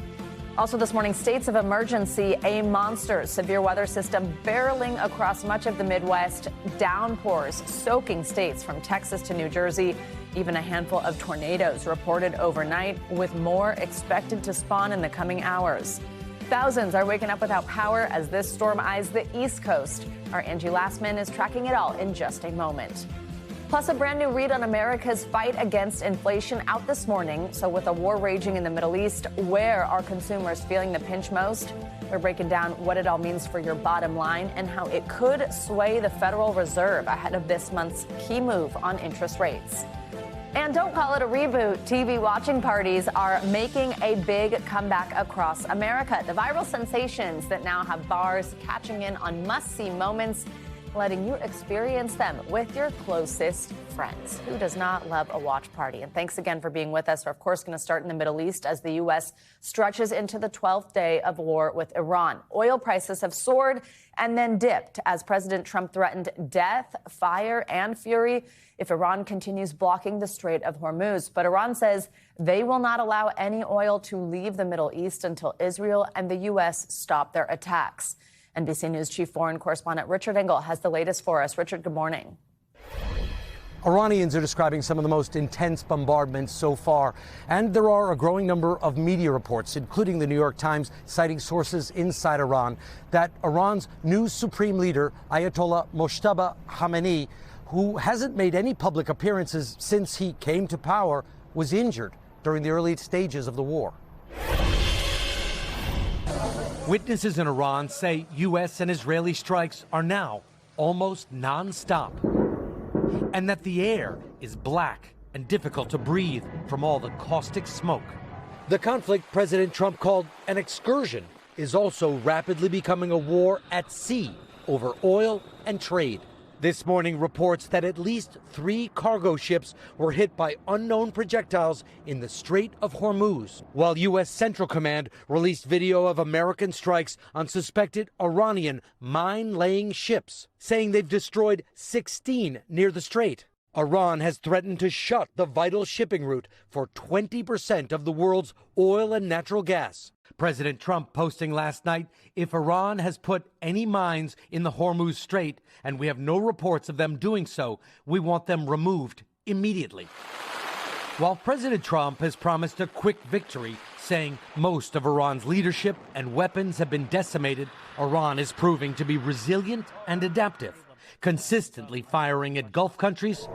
Also this morning, states of emergency, a monster severe weather system barreling across much of the Midwest, downpours soaking states from Texas to New Jersey, even a handful of tornadoes reported overnight, with more expected to spawn in the coming hours. Thousands are waking up without power as this storm eyes the East Coast. Our Angie Lastman is tracking it all in just a moment. Plus, a brand new read on America's fight against inflation out this morning. So with a war raging in the Middle East, where are consumers feeling the pinch most? We're breaking down what it all means for your bottom line and how it could sway the Federal Reserve ahead of this month's key move on interest rates. And don't call it a reboot. TV watching parties are making a big comeback across America. The viral sensations that now have bars catching in on must-see moments, letting you experience them with your closest friends. Who does not love a watch party? And thanks again for being with us. We're, of course, going to start in the Middle East as the U.S. stretches into the 12th day of war with Iran. Oil prices have soared and then dipped as President Trump threatened death, fire, and fury if Iran continues blocking the Strait of Hormuz. But Iran says they will not allow any oil to leave the Middle East until Israel and the U.S. stop their attacks. NBC News Chief Foreign Correspondent Richard Engel has the latest for us. Richard, good morning. Iranians are describing some of the most intense bombardments so far, and there are a growing number of media reports, including the New York Times, citing sources inside Iran, that Iran's new supreme leader, Ayatollah Mojtaba Khamenei, who hasn't made any public appearances since he came to power, was injured during the early stages of the war. Witnesses in Iran say U.S. and Israeli strikes are now almost non-stop, and that the air is black and difficult to breathe from all the caustic smoke. The conflict President Trump called an excursion is also rapidly becoming a war at sea over oil and trade. This morning reports that at least 3 cargo ships were hit by unknown projectiles in the Strait of Hormuz, while U.S. Central Command released video of American strikes on suspected Iranian mine-laying ships, saying they've destroyed 16 near the strait. Iran has threatened to shut the vital shipping route for 20% of the world's oil and natural gas. President Trump posting last night, if Iran has put any mines in the Hormuz Strait, and we have no reports of them doing so, we want them removed immediately. While President Trump has promised a quick victory, saying most of Iran's leadership and weapons have been decimated, Iran is proving to be resilient and adaptive, consistently firing at Gulf countries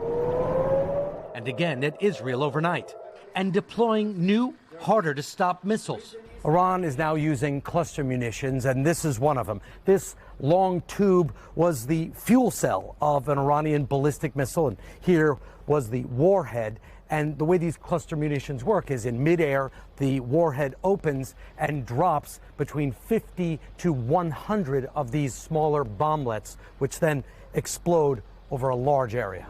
and again at Israel overnight, and deploying new, harder-to-stop missiles. Iran is now using cluster munitions, and this is one of them. This long tube was the fuel cell of an Iranian ballistic missile, and here was the warhead. And the way these cluster munitions work is in midair, the warhead opens and drops between 50 to 100 of these smaller bomblets, which then explode over a large area.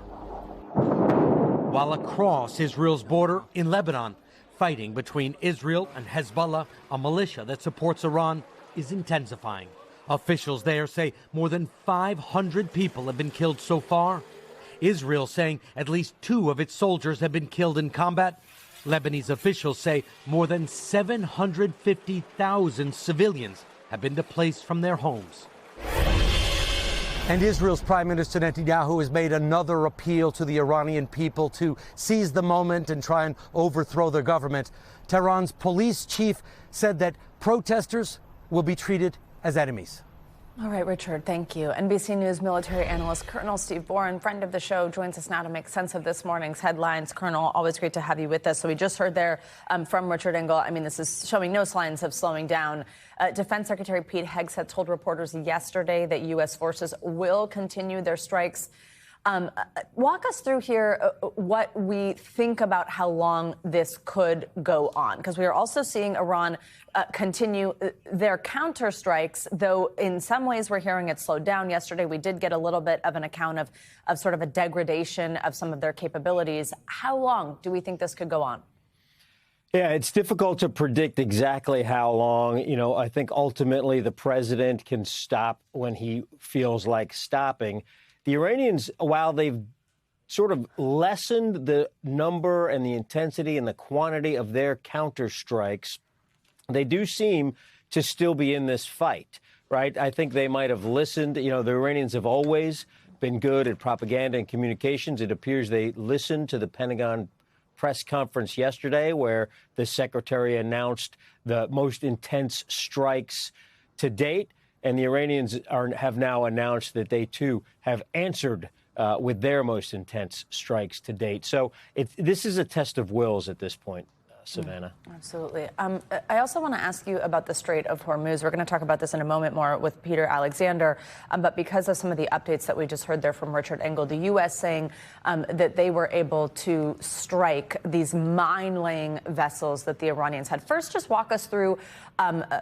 While across Israel's border in Lebanon, fighting between Israel and Hezbollah, a militia that supports Iran, is intensifying. Officials there say more than 500 people have been killed so far. Israel saying at least 2 of its soldiers have been killed in combat. Lebanese officials say more than 750,000 civilians have been displaced from their homes. And Israel's Prime Minister Netanyahu has made another appeal to the Iranian people to seize the moment and try and overthrow their government. Tehran's police chief said that protesters will be treated as enemies. All right, Richard, thank you. NBC News military analyst Colonel Steve Boren, friend of the show, joins us now to make sense of this morning's headlines. Colonel, always great to have you with us. So we just heard there from Richard Engel. I mean, this is showing no signs of slowing down. Defense Secretary Pete Hegseth told reporters yesterday that U.S. forces will continue their strikes. Walk us through here what we think about how long this could go on, because we are also seeing Iran continue their counter strikes, though in some ways we're hearing it slowed down. Yesterday we did get a little bit of an account of sort of a degradation of some of their capabilities. How long do we think this could go on? Yeah, it's difficult to predict exactly how long. You know, I think ultimately the president can stop when he feels like stopping. The Iranians, while they've sort of lessened the number and the intensity and the quantity of their counterstrikes, they do seem to still be in this fight, right? I think they might have listened. You know, the Iranians have always been good at propaganda and communications. It appears they listened to the Pentagon press conference yesterday where the secretary announced the most intense strikes to date. And the Iranians have now announced that they, too, have answered with their most intense strikes to date. So this is a test of wills at this point, Savannah. Absolutely. I also want to ask you about the Strait of Hormuz. We're going to talk about this in a moment more with Peter Alexander. But because of some of the updates that we just heard there from Richard Engel, the U.S. saying that they were able to strike these mine-laying vessels that the Iranians had. First, just walk us through,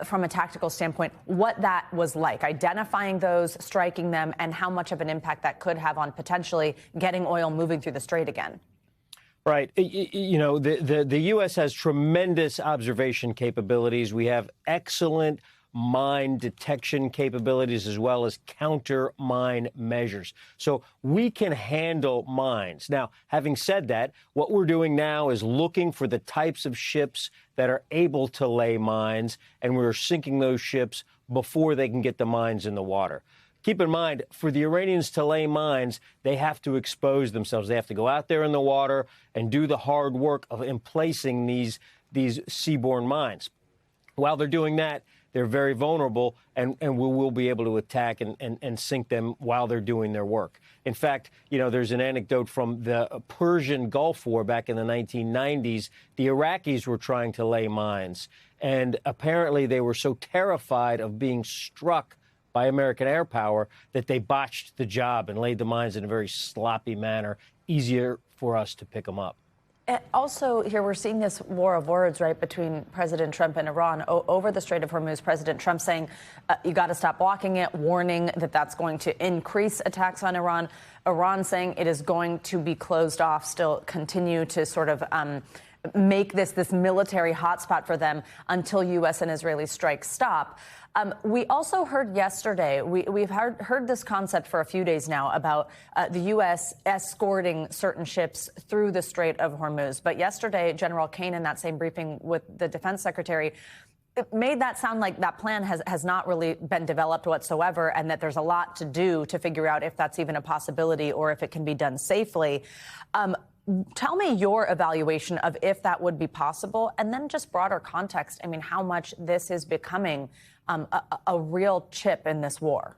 from a tactical standpoint, what that was like, identifying those, striking them, and how much of an impact that could have on potentially getting oil moving through the strait again. Right. You know, the U.S. has tremendous observation capabilities. We have excellent mine detection capabilities as well as counter mine measures. So we can handle mines. Now, having said that, what we're doing now is looking for the types of ships that are able to lay mines, and we're sinking those ships before they can get the mines in the water. Keep in mind, for the Iranians to lay mines, they have to expose themselves. They have to go out there in the water and do the hard work of emplacing these seaborne mines. While they're doing that, they're very vulnerable, and we will be able to attack and sink them while they're doing their work. In fact, you know, there's an anecdote from the Persian Gulf War back in the 1990s. The Iraqis were trying to lay mines, and apparently they were so terrified of being struck by American air power that they botched the job and laid the mines in a very sloppy manner, easier for us to pick them up. Also, here we're seeing this war of words, right, between President Trump and Iran over the Strait of Hormuz. President Trump saying you got to stop blocking it, warning that that's going to increase attacks on Iran. Iran saying it is going to be closed off, still continue to sort of make this military hotspot for them until U.S. and Israeli strikes stop. We also heard yesterday, we've heard this concept for a few days now about the U.S. escorting certain ships through the Strait of Hormuz. But yesterday, General Kane, in that same briefing with the defense secretary, it made that sound like that plan has not really been developed whatsoever, and that there's a lot to do to figure out if that's even a possibility or if it can be done safely. Tell me your evaluation of if that would be possible, and then just broader context. I mean, how much this is becoming a real chip in this war.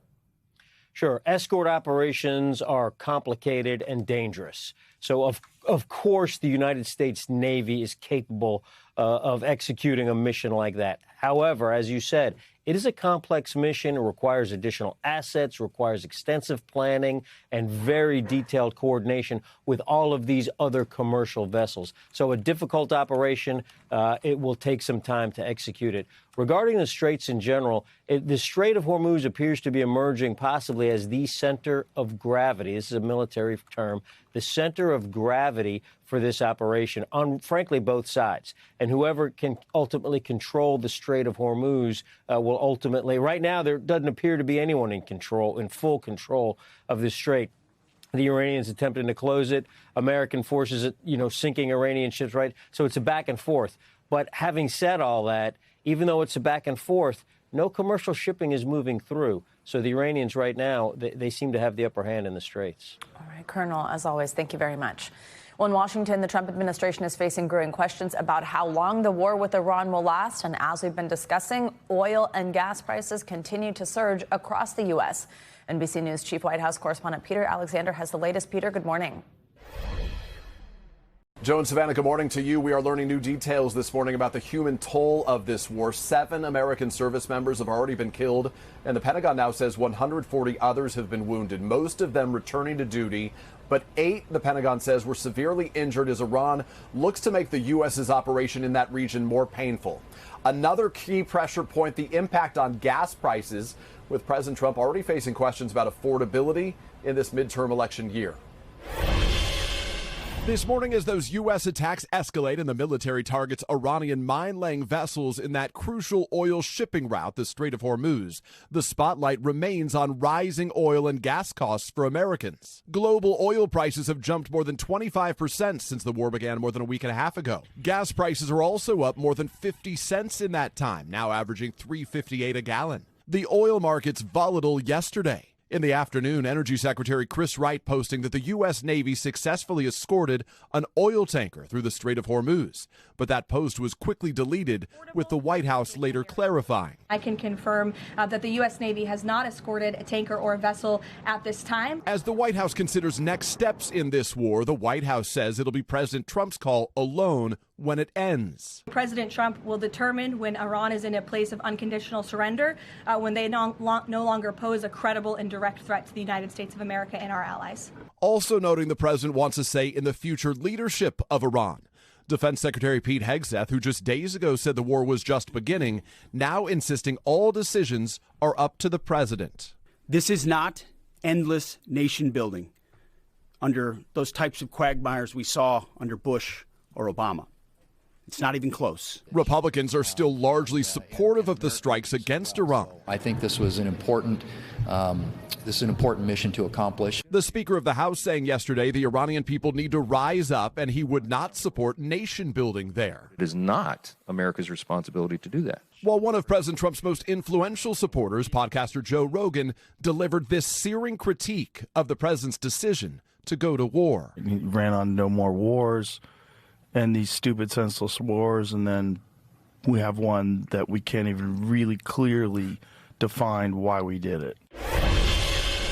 Sure. Escort operations are complicated and dangerous. So, of course, the United States Navy is capable of executing a mission like that. However, as you said, it is a complex mission. It requires additional assets, requires extensive planning and very detailed coordination with all of these other commercial vessels. So a difficult operation. It will take some time to execute it. Regarding the Straits in general, the Strait of Hormuz appears to be emerging possibly as the center of gravity. This is a military term. The center of gravity for this operation on, frankly, both sides. And whoever can ultimately control the Strait of Hormuz will ultimately, right now, there doesn't appear to be anyone in full control of the strait. The Iranians attempting to close it, American forces, sinking Iranian ships, right? So it's a back and forth. But having said all that, even though it's a back and forth, no commercial shipping is moving through. So the Iranians right now, they seem to have the upper hand in the Straits. All right, Colonel, as always, thank you very much. Well, in Washington, the Trump administration is facing growing questions about how long the war with Iran will last. And as we've been discussing, oil and gas prices continue to surge across the U.S. NBC News Chief White House correspondent Peter Alexander has the latest. Peter, good morning. Joe and Savannah, good morning to you. We are learning new details this morning about the human toll of this war. 7 American service members have already been killed, and the Pentagon now says 140 others have been wounded, most of them returning to duty. But 8, the Pentagon says, were severely injured as Iran looks to make the U.S.'s operation in that region more painful. Another key pressure point, the impact on gas prices, with President Trump already facing questions about affordability in this midterm election year. This morning, as those U.S. attacks escalate and the military targets Iranian mine-laying vessels in that crucial oil shipping route, the Strait of Hormuz, the spotlight remains on rising oil and gas costs for Americans. Global oil prices have jumped more than 25% since the war began more than a week and a half ago. Gas prices are also up more than 50 cents in that time, now averaging $3.58 a gallon. The oil market's volatile yesterday. In the afternoon, Energy Secretary Chris Wright posting that the U.S. Navy successfully escorted an oil tanker through the Strait of Hormuz. But that post was quickly deleted, with the White House later clarifying. I can confirm that the U.S. Navy has not escorted a tanker or a vessel at this time. As the White House considers next steps in this war, the White House says it'll be President Trump's call alone when it ends. President Trump will determine when Iran is in a place of unconditional surrender, when they no longer pose a credible and direct threat to the United States of America and our allies. Also noting the president wants a say in the future leadership of Iran. Defense Secretary Pete Hegseth, who just days ago said the war was just beginning, now insisting all decisions are up to the president. This is not endless nation building under those types of quagmires we saw under Bush or Obama. It's not even close. Republicans are still largely supportive of the strikes against Iran. I think this was an important mission to accomplish. The Speaker of the House saying yesterday the Iranian people need to rise up, and he would not support nation building there. It is not America's responsibility to do that. While one of President Trump's most influential supporters, podcaster Joe Rogan, delivered this searing critique of the president's decision to go to war. He ran on no more wars and these stupid, senseless wars, and then we have one that we can't even really clearly define why we did it.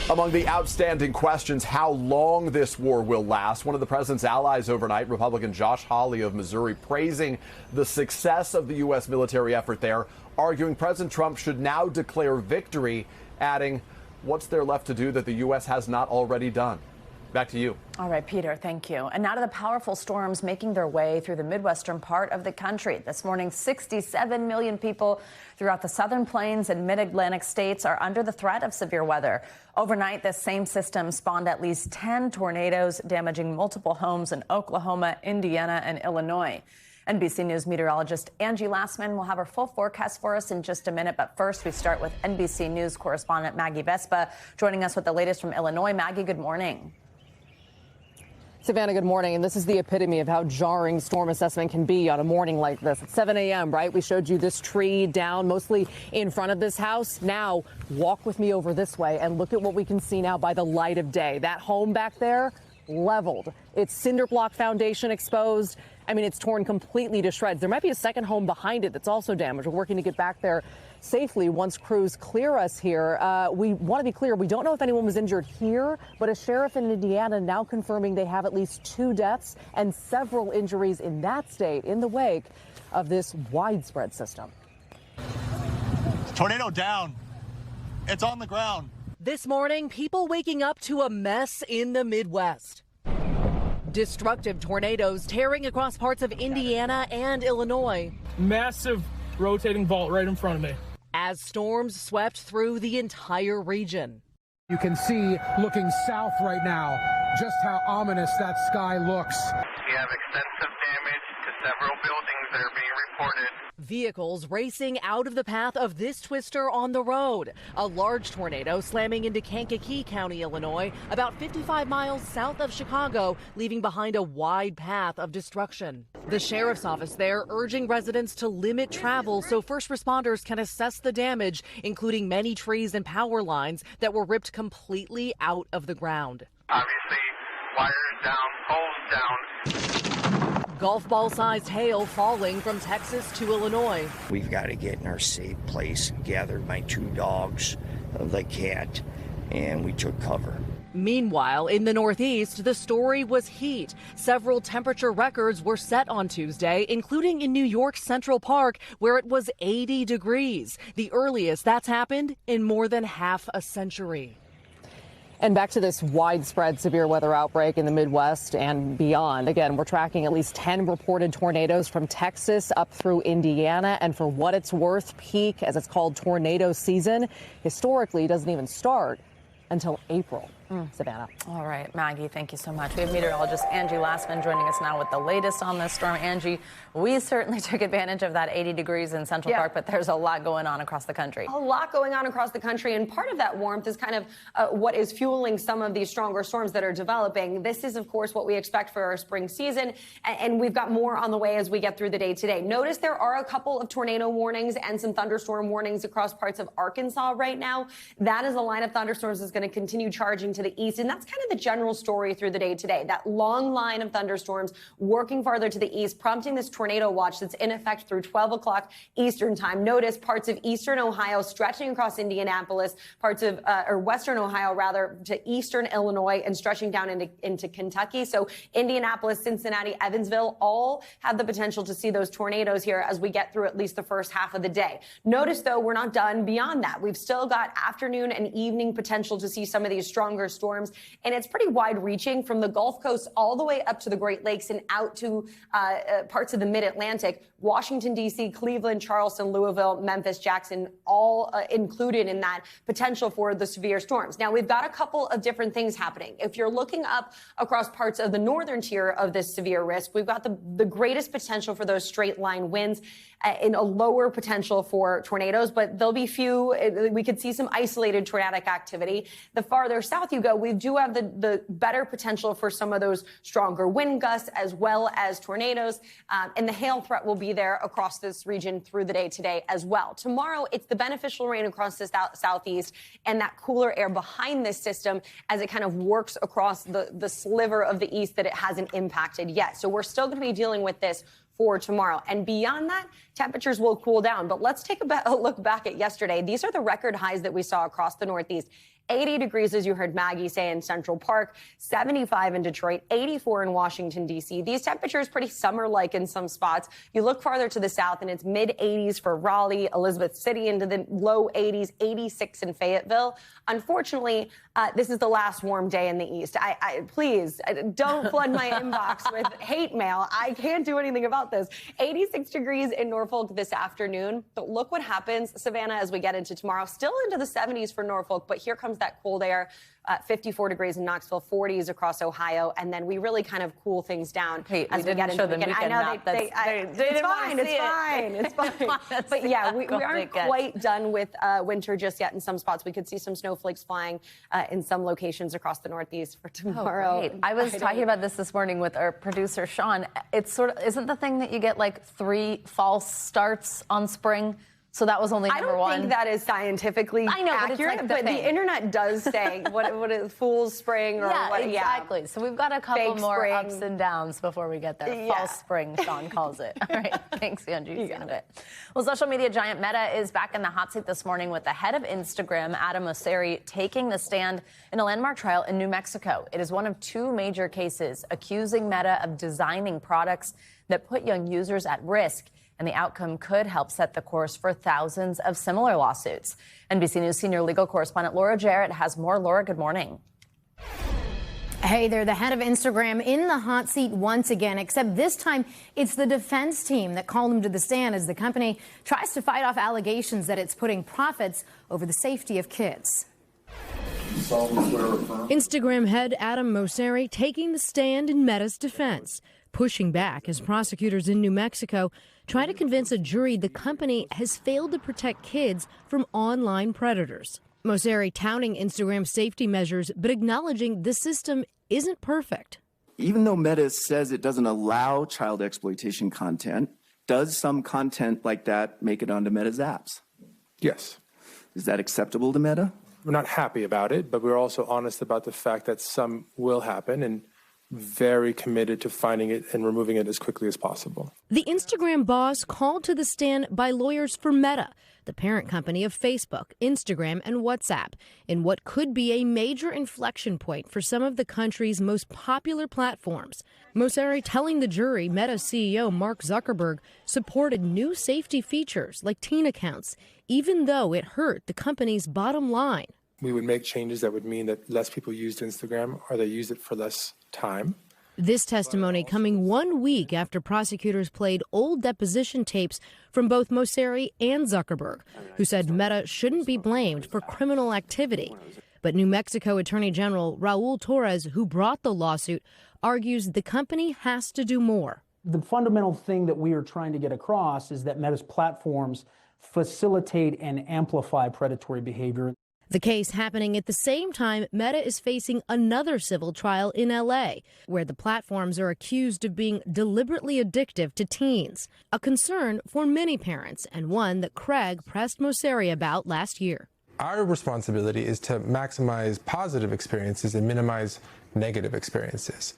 Among the outstanding questions, how long this war will last. One of the president's allies overnight, Republican Josh Hawley of Missouri, praising the success of the U.S. military effort there, arguing President Trump should now declare victory, adding, what's there left to do that the U.S. has not already done? Back to you. All right, Peter, thank you. And now to the powerful storms making their way through the Midwestern part of the country. This morning, 67 million people throughout the southern plains and mid-Atlantic states are under the threat of severe weather. Overnight, this same system spawned at least 10 tornadoes, damaging multiple homes in Oklahoma, Indiana, and Illinois. NBC News meteorologist Angie Lassman will have our full forecast for us in just a minute. But first, we start with NBC News correspondent Maggie Vespa joining us with the latest from Illinois. Maggie, good morning. Savannah, good morning. And this is the epitome of how jarring storm assessment can be on a morning like this. At 7 a.m., right? We showed you this tree down mostly in front of this house. Now, walk with me over this way and look at what we can see now by the light of day. That home back there, leveled. Its cinder block foundation exposed. I mean, it's torn completely to shreds. There might be a second home behind it that's also damaged. We're working to get back there safely once crews clear us here. We want to be clear, we don't know if anyone was injured here, but a sheriff in Indiana now confirming they have at least 2 deaths and several injuries in that state in the wake of this widespread system. Tornado down. It's on the ground. This morning, people waking up to a mess in the Midwest. Destructive tornadoes tearing across parts of Indiana and Illinois. Massive rotating vault right in front of me. As storms swept through the entire region. You can see, looking south right now, just how ominous that sky looks. We have extensive damage to several buildings that are being reported. Vehicles racing out of the path of this twister on the road. A large tornado slamming into Kankakee County, Illinois, about 55 miles south of Chicago, leaving behind a wide path of destruction. The sheriff's office there urging residents to limit travel so first responders can assess the damage, including many trees and power lines that were ripped completely out of the ground. Obviously, wires down, poles down. Golf ball-sized hail falling from Texas to Illinois. We've got to get in our safe place. Gathered my 2 dogs, the cat, and we took cover. Meanwhile, in the Northeast, the story was heat. Several temperature records were set on Tuesday, including in New York's Central Park, where it was 80 degrees, the earliest that's happened in more than half a century. And back to this widespread severe weather outbreak in the Midwest and beyond. Again, we're tracking at least 10 reported tornadoes from Texas up through Indiana. And for what it's worth, peak, as it's called, tornado season, historically doesn't even start until April. Savannah. All right, Maggie, thank you so much. We have meteorologist Angie Lassman joining us now with the latest on this storm. Angie, we certainly took advantage of that 80 degrees in Central Park, but there's a lot going on across the country. A lot going on across the country, and part of that warmth is kind of what is fueling some of these stronger storms that are developing. This is, of course, what we expect for our spring season, and we've got more on the way as we get through the day today. Notice there are a couple of tornado warnings and some thunderstorm warnings across parts of Arkansas right now. That is a line of thunderstorms that's going to continue charging to the east, and that's kind of the general story through the day today. That long line of thunderstorms working farther to the east, prompting this tornado watch that's in effect through 12 o'clock Eastern time. Notice parts of eastern Ohio stretching across Indianapolis, parts of, or western Ohio rather, to eastern Illinois and stretching down into Kentucky. So Indianapolis, Cincinnati, Evansville all have the potential to see those tornadoes here as we get through at least the first half of the day. Notice, though, we're not done beyond that. We've still got afternoon and evening potential to see some of these stronger storms. And it's pretty wide reaching from the Gulf Coast all the way up to the Great Lakes and out to parts of the mid-Atlantic. Washington, D.C., Cleveland, Charleston, Louisville, Memphis, Jackson, all included in that potential for the severe storms. Now, we've got a couple of different things happening. If you're looking up across parts of the northern tier of this severe risk, we've got the greatest potential for those straight line winds and a lower potential for tornadoes, but there'll be few. We could see some isolated tornadic activity. The farther south you go, we do have the better potential for some of those stronger wind gusts as well as tornadoes, and the hail threat will be there across this region through the day today as well. Tomorrow, it's the beneficial rain across the southeast and that cooler air behind this system as it kind of works across the sliver of the east that it hasn't impacted yet. So we're still going to be dealing with this for tomorrow. And beyond that, temperatures will cool down. But let's take a look back at yesterday. These are the record highs that we saw across the Northeast. 80 degrees, as you heard Maggie say, in Central Park, 75 in Detroit, 84 in Washington, D.C. These temperatures pretty summer-like in some spots. You look farther to the south, and it's mid-80s for Raleigh, Elizabeth City, into the low 80s, 86 in Fayetteville. Unfortunately, this is the last warm day in the east. Please, don't flood my inbox with hate mail. I can't do anything about this. 86 degrees in Norfolk this afternoon. But look what happens, Savannah, as we get into tomorrow. Still into the 70s for Norfolk, but here comes that cold air. 54 degrees in Knoxville, 40s across Ohio, and then we really kind of cool things down as we get into the weekend. I know it's fine. But yeah, we aren't quite done with winter just yet in some spots. We could see some snowflakes flying in some locations across the Northeast for tomorrow. Oh, I was talking about this morning with our producer, Sean. It's sort of, isn't the thing that you get like 3 false starts on spring? So that was only number one. I don't think that is scientifically accurate, but the internet does say what is Fool's Spring or what. Exactly. So we've got a couple Fake more spring. ups and downs before we get there. False spring, Sean calls it. All right. Thanks, Angie. See you in a bit. Well, social media giant Meta is back in the hot seat this morning with the head of Instagram, Adam Mosseri, taking the stand in a landmark trial in New Mexico. It is one of two major cases accusing Meta of designing products that put young users at risk. And the outcome could help set the course for thousands of similar lawsuits. NBC News senior legal correspondent Laura Jarrett has more. Laura, good morning. Hey there, the head of Instagram in the hot seat once again, except this time it's the defense team that called him to the stand as the company tries to fight off allegations that it's putting profits over the safety of kids. Instagram head Adam Mosseri taking the stand in Meta's defense, pushing back as prosecutors in New Mexico try to convince a jury the company has failed to protect kids from online predators. Mosseri touting Instagram's safety measures, but acknowledging the system isn't perfect. Even though Meta says it doesn't allow child exploitation content, does some content like that make it onto Meta's apps? Yes. Is that acceptable to Meta? We're not happy about it, but we're also honest about the fact that some will happen and very committed to finding it and removing it as quickly as possible. The Instagram boss called to the stand by lawyers for Meta, the parent company of Facebook, Instagram, and WhatsApp, in what could be a major inflection point for some of the country's most popular platforms. Mosseri telling the jury Meta CEO Mark Zuckerberg supported new safety features like teen accounts, even though it hurt the company's bottom line. We would make changes that would mean that less people used Instagram or they used it for less time. This testimony coming 1 week after prosecutors played old deposition tapes from both Mosseri and Zuckerberg, who said Meta shouldn't be blamed for criminal activity. But New Mexico Attorney General Raul Torres, who brought the lawsuit, argues the company has to do more. The fundamental thing that we are trying to get across is that Meta's platforms facilitate and amplify predatory behavior. The case happening at the same time Meta is facing another civil trial in L.A., where the platforms are accused of being deliberately addictive to teens, a concern for many parents and one that Craig pressed Mosseri about last year. Our responsibility is to maximize positive experiences and minimize negative experiences.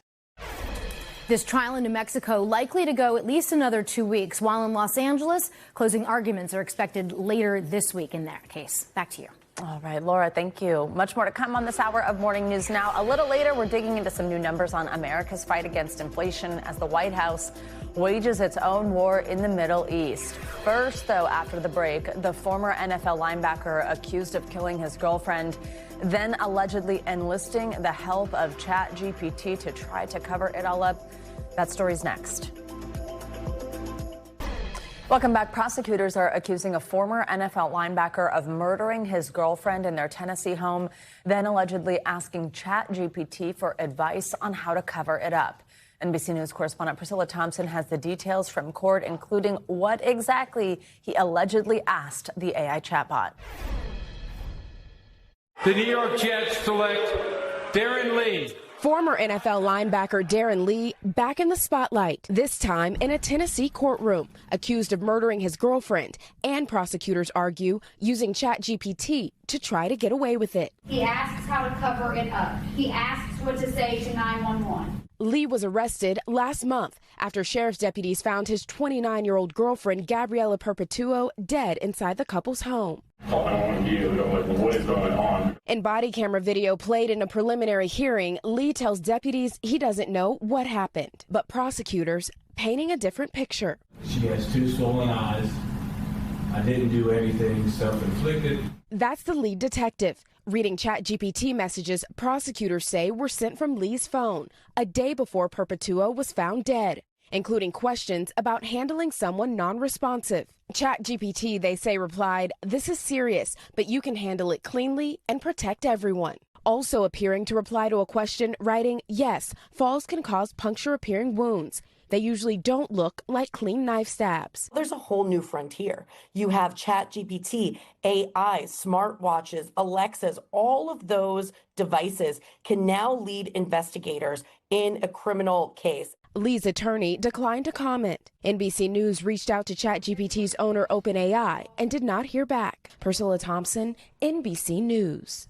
This trial in New Mexico likely to go at least another 2 weeks, while in Los Angeles, closing arguments are expected later this week in that case. Back to you. All right, Laura, thank you. Much more to come on this hour of Morning News Now. A little later, we're digging into some new numbers on America's fight against inflation as the White House wages its own war in the Middle East. First, though, after the break, the former NFL linebacker accused of killing his girlfriend, then allegedly enlisting the help of ChatGPT to try to cover it all up. That story's next. Welcome back. Prosecutors are accusing a former NFL linebacker of murdering his girlfriend in their Tennessee home, then allegedly asking ChatGPT for advice on how to cover it up. NBC News correspondent Priscilla Thompson has the details from court, including what exactly he allegedly asked the AI chatbot. The New York Jets select Darren Lee. Former NFL linebacker Darren Lee back in the spotlight, this time in a Tennessee courtroom, accused of murdering his girlfriend, and prosecutors argue using ChatGPT to try to get away with it. He asks how to cover it up. He asks what to say to 911. Lee was arrested last month after sheriff's deputies found his 29-year-old girlfriend, Gabriella Perpetuo, dead inside the couple's home. What is going on? In body camera video played in a preliminary hearing, Lee tells deputies he doesn't know what happened, but prosecutors painting a different picture. She has 2 swollen eyes. I didn't do anything self-inflicted. That's the lead detective. Reading ChatGPT messages prosecutors say were sent from Lee's phone a day before Perpetuo was found dead, including questions about handling someone non-responsive. ChatGPT, they say, replied, "This is serious, but you can handle it cleanly and protect everyone." Also appearing to reply to a question, writing, "Yes, falls can cause puncture-appearing wounds. They usually don't look like clean knife stabs." There's a whole new frontier. You have ChatGPT, AI, smartwatches, Alexas, all of those devices can now lead investigators in a criminal case. Lee's attorney declined to comment. NBC News reached out to ChatGPT's owner, OpenAI, and did not hear back. Priscilla Thompson, NBC News.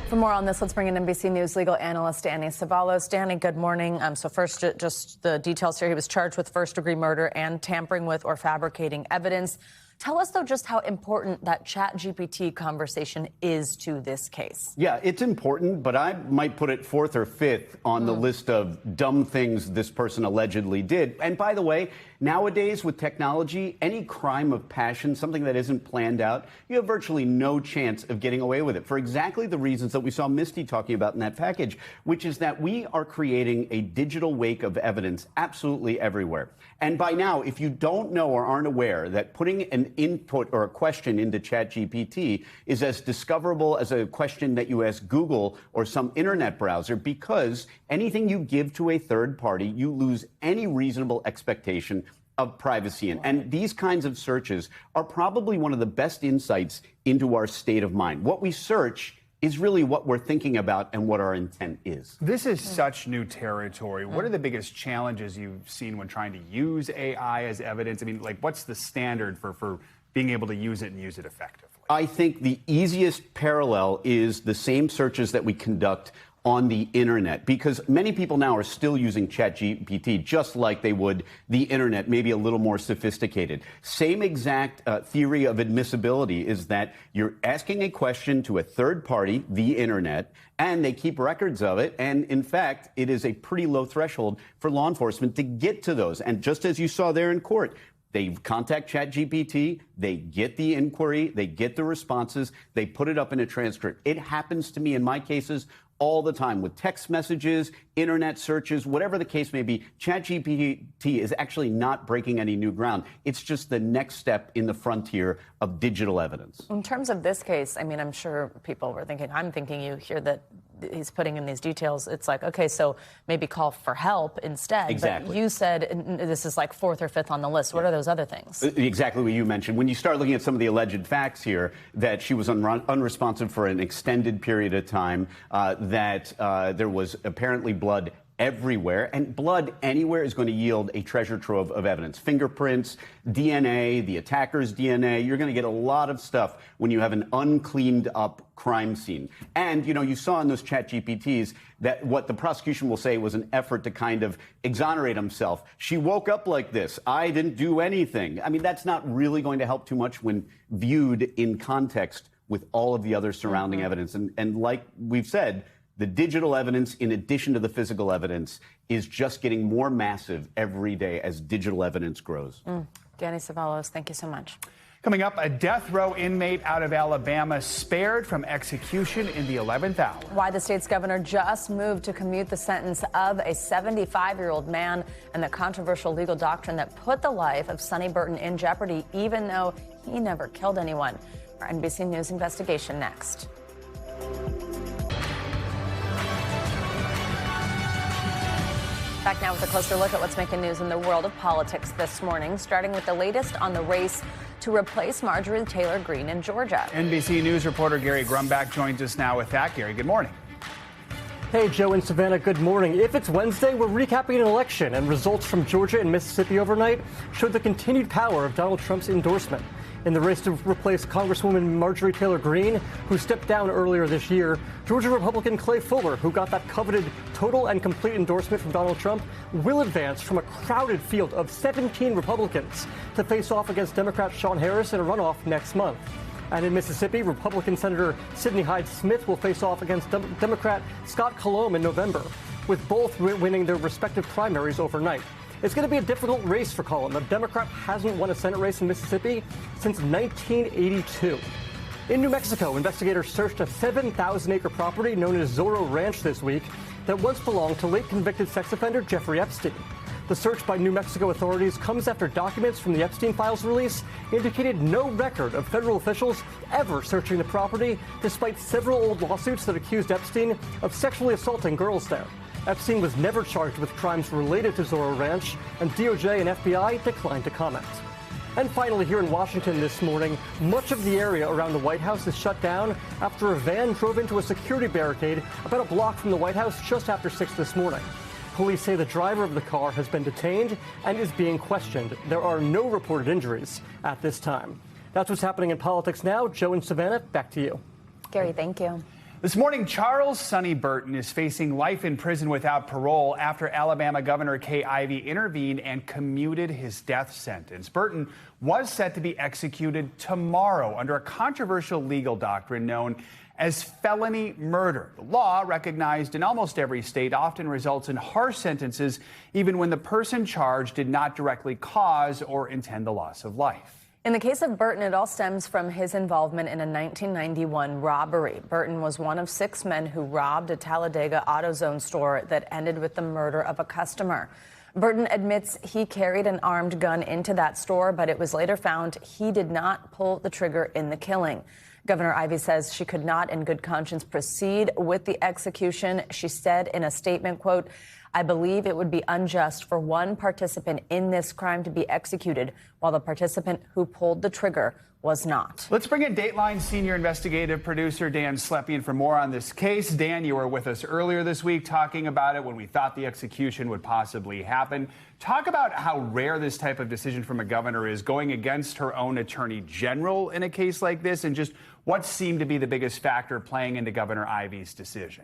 For more on this, let's bring in NBC News legal analyst Danny Ceballos. Danny, good morning. So first, just the details here. He was charged with first-degree murder and tampering with or fabricating evidence. Tell us, though, just how important that ChatGPT conversation is to this case. Yeah, it's important, but I might put it fourth or fifth on the list of dumb things this person allegedly did. And by the way, nowadays with technology, any crime of passion, something that isn't planned out, you have virtually no chance of getting away with it for exactly the reasons that we saw Misty talking about in that package, which is that we are creating a digital wake of evidence absolutely everywhere. And by now, if you don't know or aren't aware that putting an input or a question into ChatGPT is as discoverable as a question that you ask Google or some internet browser, because anything you give to a third party, you lose any reasonable expectation of privacy. And these kinds of searches are probably one of the best insights into our state of mind. What we search is really what we're thinking about and what our intent is. This is such new territory. What are the biggest challenges you've seen when trying to use AI as evidence? I mean, like, what's the standard for being able to use it and use it effectively? I think the easiest parallel is the same searches that we conduct on the internet, because many people now are still using ChatGPT just like they would the internet, maybe a little more sophisticated. Same exact theory of admissibility is that you're asking a question to a third party, the internet, and they keep records of it. And in fact, it is a pretty low threshold for law enforcement to get to those. And just as you saw there in court, they contact ChatGPT, they get the inquiry, they get the responses, they put it up in a transcript. It happens to me in my cases all the time with text messages, internet searches, whatever the case may be. ChatGPT is actually not breaking any new ground. It's just the next step in the frontier of digital evidence. In terms of this case, I mean, I'm sure people were thinking, I'm thinking you hear that he's putting in these details. It's like, okay, so maybe call for help instead. Exactly. But you said this is like fourth or fifth on the list. What are those other things? Exactly what you mentioned. When you start looking at some of the alleged facts here, that she was unresponsive for an extended period of time, that there was apparently blood everywhere, and blood anywhere is going to yield a treasure trove of evidence. Fingerprints, DNA, the attacker's DNA. You're going to get a lot of stuff when you have an uncleaned up crime scene. And, you know, you saw in those ChatGPTs that what the prosecution will say was an effort to kind of exonerate himself. She woke up like this. I didn't do anything. I mean, that's not really going to help too much when viewed in context with all of the other surrounding evidence. And like we've said, the digital evidence, in addition to the physical evidence, is just getting more massive every day as digital evidence grows. Danny Ceballos, thank you so much. Coming up, a death row inmate out of Alabama spared from execution in the 11th hour. Why the state's governor just moved to commute the sentence of a 75-year-old man, and the controversial legal doctrine that put the life of Sonny Burton in jeopardy, even though he never killed anyone. Our NBC News investigation next. Back now with a closer look at what's making news in the world of politics this morning, starting with the latest on the race to replace Marjorie Taylor Greene in Georgia. NBC News reporter Gary Grumbach joins us now with that. Gary, good morning. Hey, Joe and Savannah, good morning. If it's Wednesday, we're recapping an election, and results from Georgia and Mississippi overnight showed the continued power of Donald Trump's endorsement. In the race to replace Congresswoman Marjorie Taylor Greene, who stepped down earlier this year, Georgia Republican Clay Fuller, who got that coveted total and complete endorsement from Donald Trump, will advance from a crowded field of 17 Republicans to face off against Democrat Shawn Harris in a runoff next month. And in Mississippi, Republican Senator Sidney Hyde-Smith will face off against Democrat Scott Colomb in November, with both winning their respective primaries overnight. It's going to be a difficult race for Colomb. The Democrat hasn't won a Senate race in Mississippi since 1982. In New Mexico, investigators searched a 7,000-acre property known as Zorro Ranch this week that once belonged to late convicted sex offender Jeffrey Epstein. The search by New Mexico authorities comes after documents from the Epstein files release indicated no record of federal officials ever searching the property, despite several old lawsuits that accused Epstein of sexually assaulting girls there. Epstein was never charged with crimes related to Zorro Ranch, and DOJ and FBI declined to comment. And finally, here in Washington this morning, much of the area around the White House is shut down after a van drove into a security barricade about a block from the White House just after 6 this morning. Police say the driver of the car has been detained and is being questioned. There are no reported injuries at this time. That's what's happening in politics now. Joe and Savannah, back to you. Gary, thank you. This morning, Charles Sonny Burton is facing life in prison without parole after Alabama Governor Kay Ivey intervened and commuted his death sentence. Burton was set to be executed tomorrow under a controversial legal doctrine known as felony murder. The law, recognized in almost every state, often results in harsh sentences, even when the person charged did not directly cause or intend the loss of life. In the case of Burton, it all stems from his involvement in a 1991 robbery. Burton was one of 6 men who robbed a Talladega AutoZone store that ended with the murder of a customer. Burton admits he carried an armed gun into that store, but it was later found he did not pull the trigger in the killing. Governor Ivey says she could not in good conscience proceed with the execution. She said in a statement, quote, "I believe it would be unjust for one participant in this crime to be executed while the participant who pulled the trigger was not." Let's bring in Dateline senior investigative producer Dan Slepian for more on this case. Dan, you were with us earlier this week talking about it when we thought the execution would possibly happen. Talk about how rare this type of decision from a governor is, going against her own attorney general in a case like this, and just what seemed to be the biggest factor playing into Governor Ivey's decision.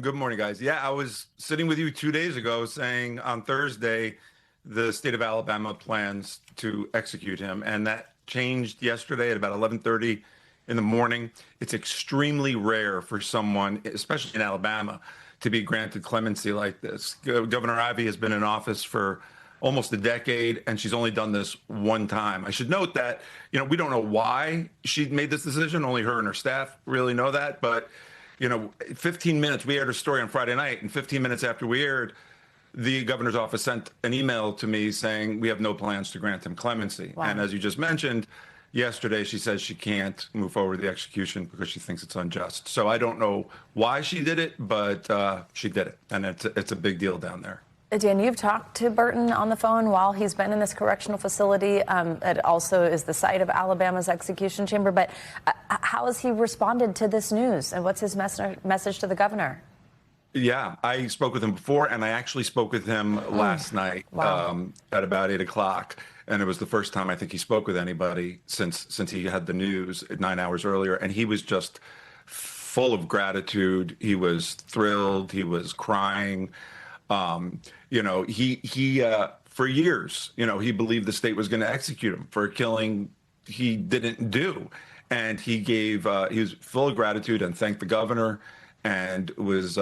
Good morning, guys. Yeah, I was sitting with you 2 days ago saying on Thursday the state of Alabama plans to execute him, and that changed yesterday at about 11:30 in the morning. It's extremely rare for someone, especially in Alabama, to be granted clemency like this. Governor Ivey has been in office for almost a decade, and she's only done this one time. I should note that, we don't know why she made this decision. Only her and her staff really know that, but 15 minutes, we aired a story on Friday night, and 15 minutes after we aired, the governor's office sent an email to me saying we have no plans to grant him clemency. Wow. And as you just mentioned, yesterday she says she can't move forward with the execution because she thinks it's unjust. So I don't know why she did it, but she did it, and it's a big deal down there. Dan, you've talked to Burton on the phone while he's been in this correctional facility. It also is the site of Alabama's execution chamber. But how has he responded to this news, and what's his message to the governor? Yeah, I spoke with him before, and I actually spoke with him last night. Wow. At about 8 o'clock. And it was the first time I think he spoke with anybody since he had the news 9 hours earlier. And he was just full of gratitude. He was thrilled. He was crying. He for years, he believed the state was going to execute him for a killing he didn't do. And he was full of gratitude and thanked the governor. And was,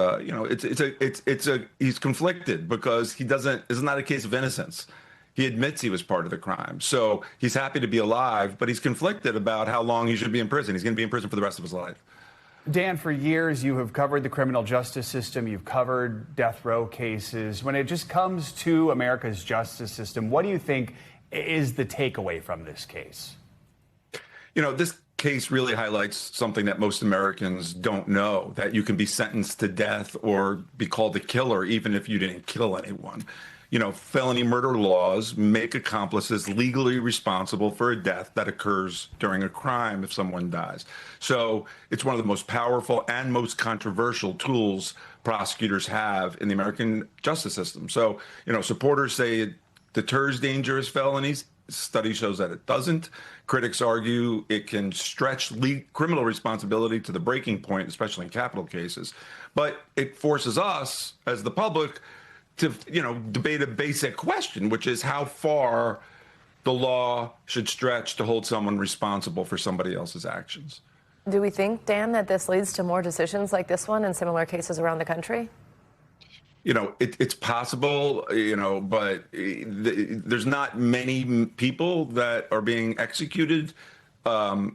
he's conflicted because it's not a case of innocence. He admits he was part of the crime. So he's happy to be alive, but he's conflicted about how long he should be in prison. He's going to be in prison for the rest of his life. Dan, for years, you have covered the criminal justice system. You've covered death row cases. When it just comes to America's justice system, what do you think is the takeaway from this case? This case really highlights something that most Americans don't know, that you can be sentenced to death or be called a killer even if you didn't kill anyone. Felony murder laws make accomplices legally responsible for a death that occurs during a crime if someone dies. So it's one of the most powerful and most controversial tools prosecutors have in the American justice system. So, supporters say it deters dangerous felonies. Study shows that it doesn't. Critics argue it can stretch criminal responsibility to the breaking point, especially in capital cases. But it forces us, as the public, to debate a basic question, which is how far the law should stretch to hold someone responsible for somebody else's actions. Do we think, Dan, that this leads to more decisions like this one in similar cases around the country? It's possible, but there's not many people that are being executed for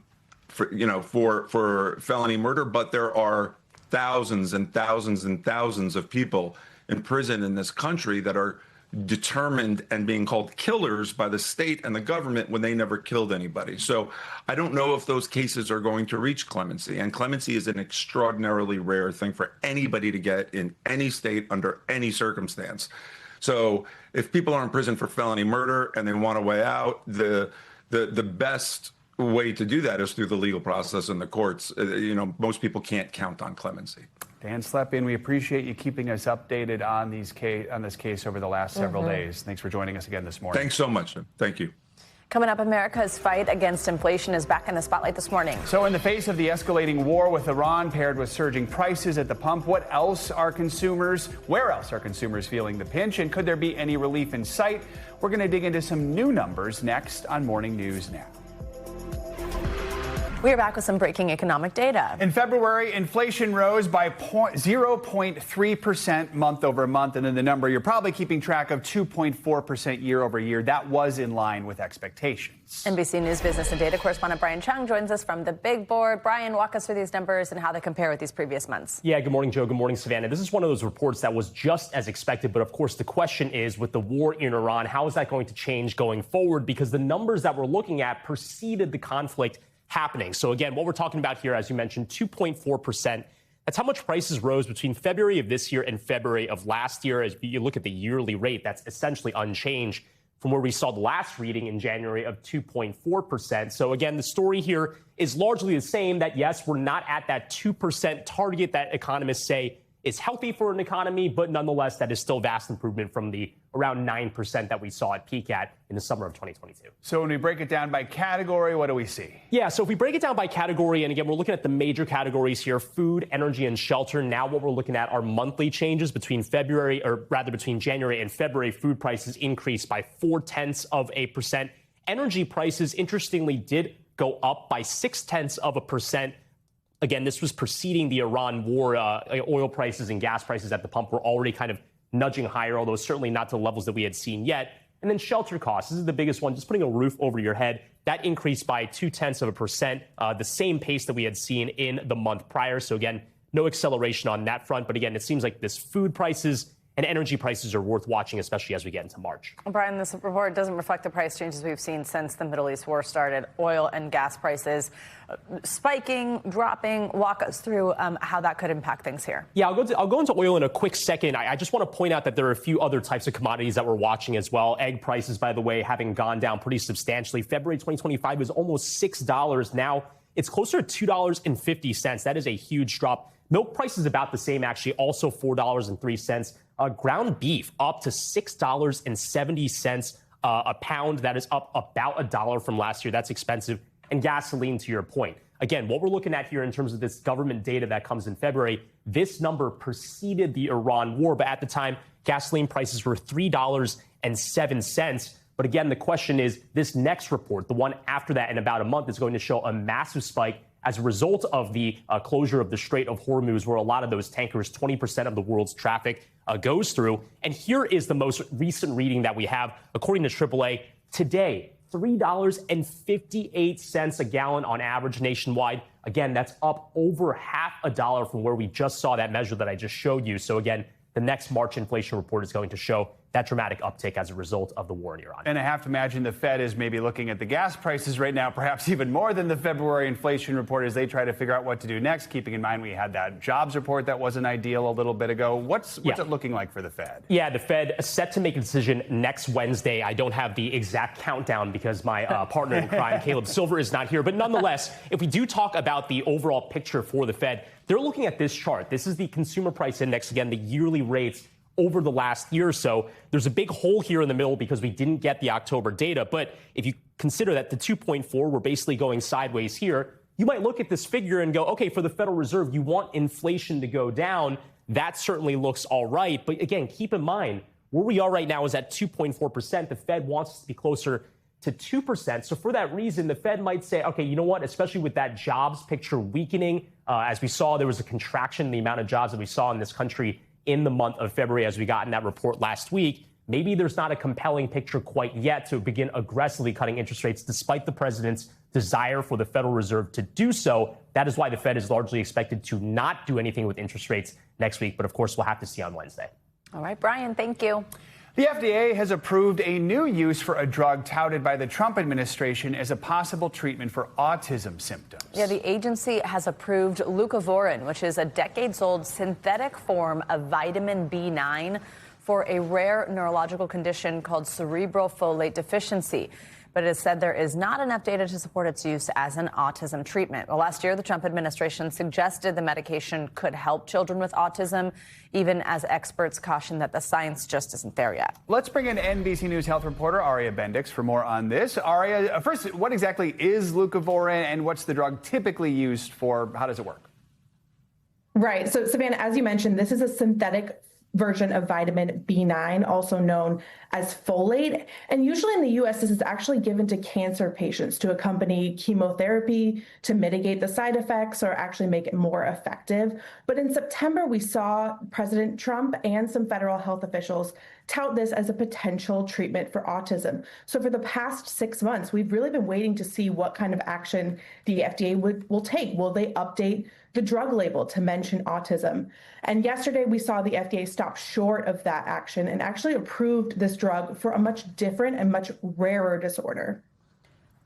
felony murder, but there are thousands and thousands and thousands of people in prison in this country that are determined and being called killers by the state and the government when they never killed anybody. So I don't know if those cases are going to reach clemency. And clemency is an extraordinarily rare thing for anybody to get in any state under any circumstance. So if people are in prison for felony murder and they want a way out, the best way to do that is through the legal process in the courts. Most people can't count on clemency. Dan Slepin, we appreciate you keeping us updated on this case over the last several days. Thanks for joining us again this morning. Thanks so much. Thank you. Coming up, America's fight against inflation is back in the spotlight this morning. So in the face of the escalating war with Iran paired with surging prices at the pump, where else are consumers feeling the pinch? And could there be any relief in sight? We're going to dig into some new numbers next on Morning News Now. We are back with some breaking economic data. In February, inflation rose by 0.3% month over month. And then the number you're probably keeping track of, 2.4% year over year. That was in line with expectations. NBC News business and data correspondent Brian Chung joins us from the big board. Brian, walk us through these numbers and how they compare with these previous months. Yeah, good morning, Joe. Good morning, Savannah. This is one of those reports that was just as expected. But of course, the question is, with the war in Iran, how is that going to change going forward? Because the numbers that we're looking at preceded the conflict happening. So again, what we're talking about here, as you mentioned, 2.4%. That's how much prices rose between February of this year and February of last year. As you look at the yearly rate, that's essentially unchanged from where we saw the last reading in January of 2.4%. So again, the story here is largely the same, that yes, we're not at that 2% target that economists say is healthy for an economy, but nonetheless, that is still vast improvement from the around 9% that we saw it peak at in the summer of 2022. So when we break it down by category, what do we see? Yeah, so if we break it down by category, and again, we're looking at the major categories here: food, energy, and shelter. Now what we're looking at are monthly changes between January and February. Food prices increased by 0.4%. Energy prices, interestingly, did go up by 0.6%. Again, this was preceding the Iran war. Oil prices and gas prices at the pump were already kind of nudging higher, although certainly not to the levels that we had seen yet. And then shelter costs. This is the biggest one, just putting a roof over your head. That increased by 0.2%, the same pace that we had seen in the month prior. So again, no acceleration on that front. But again, it seems like this food prices and energy prices are worth watching, especially as we get into March. Brian, this report doesn't reflect the price changes we've seen since the Middle East war started. Oil and gas prices spiking, dropping. Walk us through how that could impact things here. Yeah, I'll go into oil in a quick second. I just want to point out that there are a few other types of commodities that we're watching as well. Egg prices, by the way, having gone down pretty substantially. February 2025 was almost $6. Now it's closer to $2.50. That is a huge drop. Milk price is about the same, actually, also $4.03. Ground beef up to $6.70 a pound. That is up about $1 from last year. That's expensive. And gasoline, to your point. Again, what we're looking at here in terms of this government data that comes in February, this number preceded the Iran war. But at the time, gasoline prices were $3.07. But again, the question is, this next report, the one after that in about a month, is going to show a massive spike as a result of the closure of the Strait of Hormuz, where a lot of those tankers, 20% of the world's traffic, goes through. And here is the most recent reading that we have. According to AAA, today, $3.58 a gallon on average nationwide. Again, that's up over $0.50 from where we just saw that measure that I just showed you. So again, the next March inflation report is going to show that dramatic uptick as a result of the war in Iran. And I have to imagine the Fed is maybe looking at the gas prices right now, perhaps even more than the February inflation report, as they try to figure out what to do next, keeping in mind we had that jobs report that wasn't ideal a little bit ago. What's it looking like for the Fed? Yeah, the Fed is set to make a decision next Wednesday. I don't have the exact countdown because my partner in crime, Caleb Silver, is not here. But nonetheless, if we do talk about the overall picture for the Fed, they're looking at this chart. This is the consumer price index, again, the yearly rates over the last year or so. There's a big hole here in the middle because we didn't get the October data. But if you consider that the 2.4, we're basically going sideways here, you might look at this figure and go, okay, for the Federal Reserve, you want inflation to go down. That certainly looks all right. But again, keep in mind, where we are right now is at 2.4%. The Fed wants us to be closer to 2%. So for that reason, the Fed might say, okay, you know what, especially with that jobs picture weakening, as we saw, there was a contraction in the amount of jobs that we saw in this country in the month of February, as we got in that report last week. Maybe there's not a compelling picture quite yet to begin aggressively cutting interest rates, despite the president's desire for the Federal Reserve to do so. That is why the Fed is largely expected to not do anything with interest rates next week. But of course, we'll have to see on Wednesday. All right, Brian, thank you. The FDA has approved a new use for a drug touted by the Trump administration as a possible treatment for autism symptoms. Yeah, the agency has approved leucovorin, which is a decades-old synthetic form of vitamin B9 for a rare neurological condition called cerebral folate deficiency. but it has said there is not enough data to support its use as an autism treatment. Well, last year, the Trump administration suggested the medication could help children with autism, even as experts caution that the science just isn't there yet. Let's bring in NBC News health reporter Aria Bendix for more on this. Aria, first, what exactly is leucovorin and what's the drug typically used for? How does it work? Right. So, Savannah, as you mentioned, this is a synthetic version of vitamin B9, also known as folate. And usually in the U.S., this is actually given to cancer patients to accompany chemotherapy, to mitigate the side effects, or actually make it more effective. But in September, we saw President Trump and some federal health officials tout this as a potential treatment for autism. So for the past 6 months, we've really been waiting to see what kind of action the FDA will take. Will they update the drug label to mention autism? And yesterday we saw the FDA stop short of that action and actually approved this drug for a much different and much rarer disorder.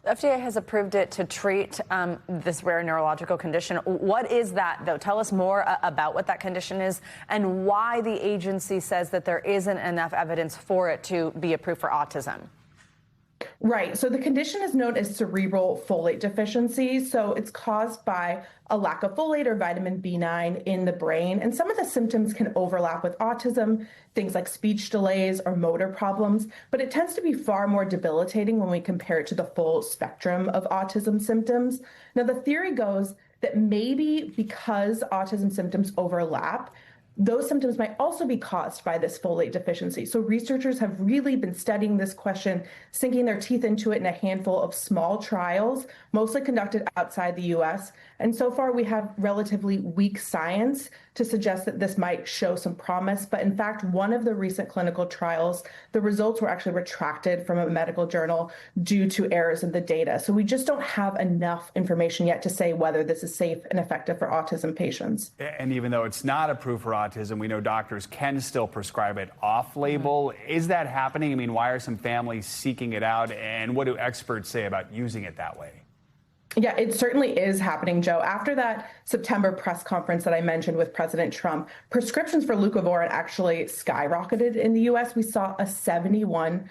The FDA has approved it to treat this rare neurological condition. What is that, though? Tell us more about what that condition is and why the agency says that there isn't enough evidence for it to be approved for autism. Right. So the condition is known as cerebral folate deficiency. So it's caused by a lack of folate or vitamin B9 in the brain. And some of the symptoms can overlap with autism, things like speech delays or motor problems, but it tends to be far more debilitating when we compare it to the full spectrum of autism symptoms. Now, the theory goes that maybe because autism symptoms overlap, those symptoms might also be caused by this folate deficiency. So researchers have really been studying this question, sinking their teeth into it in a handful of small trials, mostly conducted outside the US. And so far, we have relatively weak science to suggest that this might show some promise. But in fact, one of the recent clinical trials, the results were actually retracted from a medical journal due to errors in the data. So we just don't have enough information yet to say whether this is safe and effective for autism patients. And even though it's not approved for autism, we know doctors can still prescribe it off-label. Is that happening? I mean, why are some families seeking it out? And what do experts say about using it that way? Yeah, it certainly is happening, Joe. After that September press conference that I mentioned with President Trump, prescriptions for leucovorin actually skyrocketed in the U.S. We saw a 71%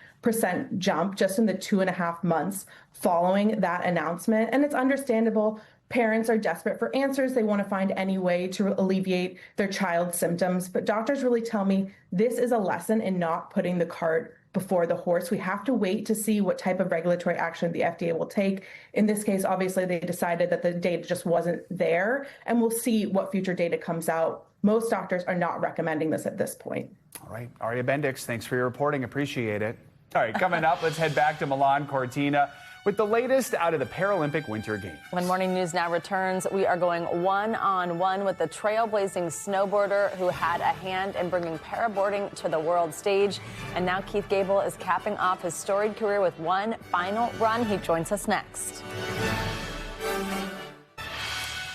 jump just in the 2.5 months following that announcement. And it's understandable. Parents are desperate for answers. They want to find any way to alleviate their child's symptoms. But doctors really tell me this is a lesson in not putting the cart before the horse. We have to wait to see what type of regulatory action the FDA will take. In this case, obviously, they decided that the data just wasn't there, and we'll see what future data comes out. Most doctors are not recommending this at this point. All right. Aria Bendix, thanks for your reporting. Appreciate it. All right, coming up, let's head back to Milan Cortina with the latest out of the Paralympic Winter Games. When Morning News Now returns, we are going one-on-one with the trailblazing snowboarder who had a hand in bringing paraboarding to the world stage. And now Keith Gable is capping off his storied career with one final run. He joins us next.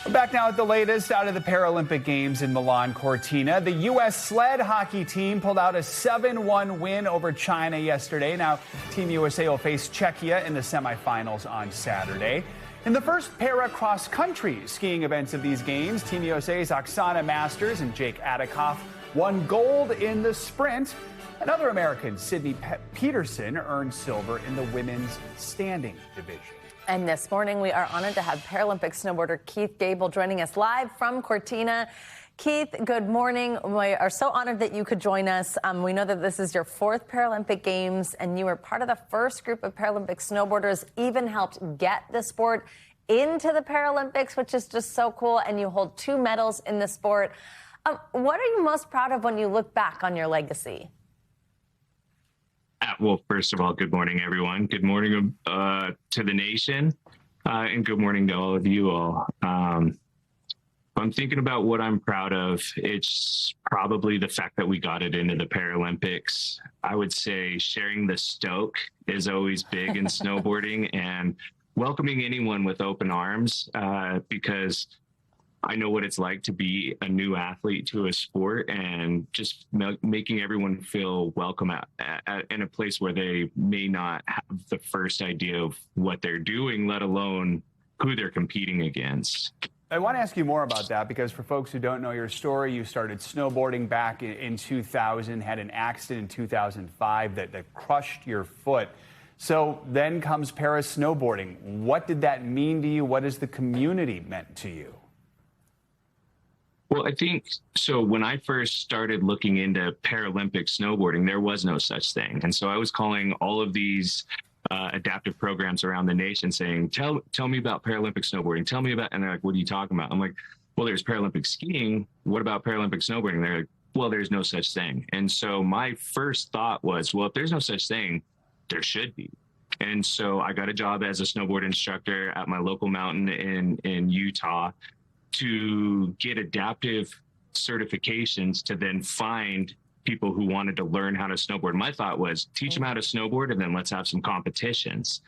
We're back now with the latest out of the Paralympic Games in Milan Cortina. The U.S. sled hockey team pulled out a 7-1 win over China yesterday. Now, Team USA will face Czechia in the semifinals on Saturday. In the first para cross-country skiing events of these games, Team USA's Oksana Masters and Jake Adikoff won gold in the sprint. Another American, Sydney Peterson, earned silver in the women's standing division. And this morning, we are honored to have Paralympic snowboarder Keith Gable joining us live from Cortina. Keith, good morning. We are so honored that you could join us. We know that this is your 4th Paralympic Games, and you were part of the first group of Paralympic snowboarders, even helped get the sport into the Paralympics, which is just so cool, and you hold 2 medals in the sport. What are you most proud of when you look back on your legacy? Well, first of all, good morning, everyone. Good morning to the nation, and good morning to all of you all. I'm thinking about what I'm proud of. It's probably the fact that we got it into the Paralympics. I would say sharing the stoke is always big in snowboarding, and welcoming anyone with open arms, because I know what it's like to be a new athlete to a sport, and just making everyone feel welcome in a place where they may not have the first idea of what they're doing, let alone who they're competing against. I want to ask you more about that because for folks who don't know your story, you started snowboarding back in 2000, had an accident in 2005 that crushed your foot. So then comes para snowboarding. What did that mean to you? What has the community meant to you? Well, I think so. When I first started looking into Paralympic snowboarding, there was no such thing. And so I was calling all of these adaptive programs around the nation saying, tell me about Paralympic snowboarding. Tell me about, and they're like, what are you talking about? I'm like, well, there's Paralympic skiing. What about Paralympic snowboarding? They're like, well, there's no such thing. And so my first thought was, well, if there's no such thing, there should be. And so I got a job as a snowboard instructor at my local mountain in Utah to get adaptive certifications to then find people who wanted to learn how to snowboard. My thought was teach them how to snowboard and then let's have some competitions.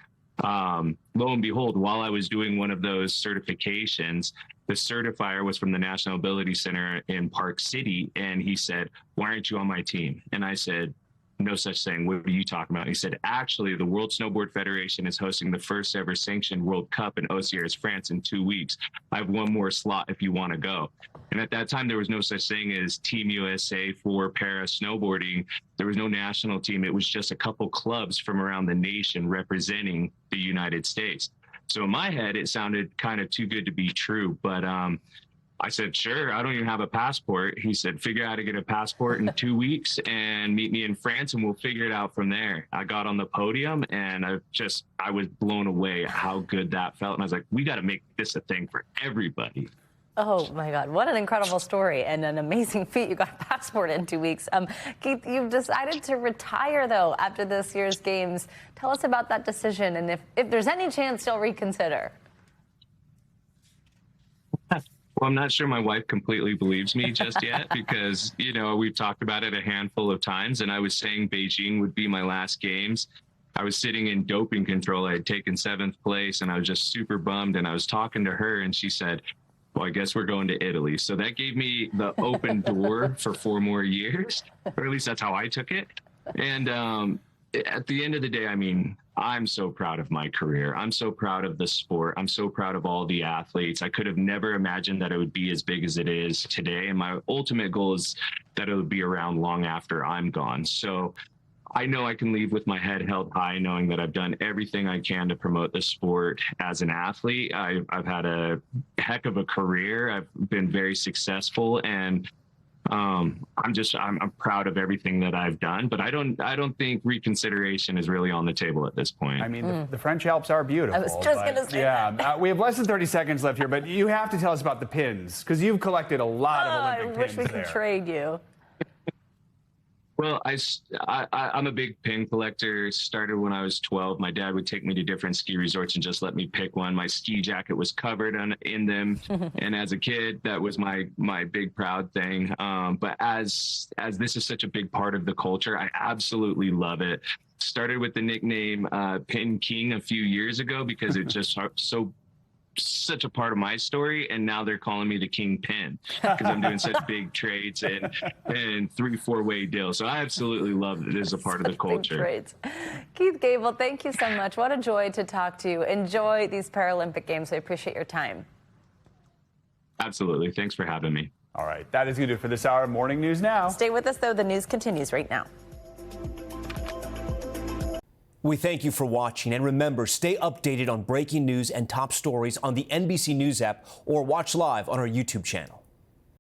Lo and behold, while I was doing one of those certifications, the certifier was from the National Ability Center in Park City. And he said, why aren't you on my team? And I said, no such thing. What are you talking about? He said, actually, the World Snowboard Federation is hosting the first ever sanctioned World Cup in Auxerre, France in 2 weeks. I have one more slot if you want to go. And at that time, there was no such thing as Team USA for para snowboarding. There was no national team. It was just a couple clubs from around the nation representing the United States. So in my head, it sounded kind of too good to be true. But I said, sure, I don't even have a passport. He said, figure out how to get a passport in 2 weeks and meet me in France and we'll figure it out from there. I got on the podium and I was blown away at how good that felt. And I was like, we got to make this a thing for everybody. Oh my God, what an incredible story and an amazing feat. You got a passport in 2 weeks. Keith, you've decided to retire though after this year's games. Tell us about that decision and if there's any chance you'll reconsider. Well, I'm not sure my wife completely believes me just yet because, you know, we've talked about it a handful of times and I was saying Beijing would be my last games. I was sitting in doping control. I had taken 7th place and I was just super bummed. And I was talking to her and she said, well, I guess we're going to Italy. So that gave me the open door for 4 more years, or at least that's how I took it. And at the end of the day, I mean, I'm so proud of my career. I'm so proud of the sport. I'm so proud of all the athletes. I could have never imagined that it would be as big as it is today. And my ultimate goal is that it would be around long after I'm gone. So I know I can leave with my head held high, knowing that I've done everything I can to promote the sport as an athlete. I've had a heck of a career. I've been very successful, and I'm proud of everything that I've done. But I don't think reconsideration is really on the table at this point. I mean, the French Alps are beautiful. I was just going to say that. We have less than 30 seconds left here, but you have to tell us about the pins because you've collected a lot of Olympic pins. I wish we could trade you. Well, I'm a big pin collector. Started when I was 12. My dad would take me to different ski resorts and just let me pick one. My ski jacket was covered in them. And as a kid, that was my big proud thing. But as this is such a big part of the culture, I absolutely love it. Started with the nickname Pin King a few years ago because it just such a part of my story, and now they're calling me the Kingpin because I'm doing such big trades and 3-4-way deals. So I absolutely love it as a part of the culture. Trades. Keith Gable, thank you so much. What a joy to talk to you. Enjoy these Paralympic Games. I appreciate your time. Absolutely. Thanks for having me. All right. That is going to do it for this hour of Morning News Now. Stay with us, though. The news continues right now. We thank you for watching, and remember, stay updated on breaking news and top stories on the NBC News app or watch live on our YouTube channel.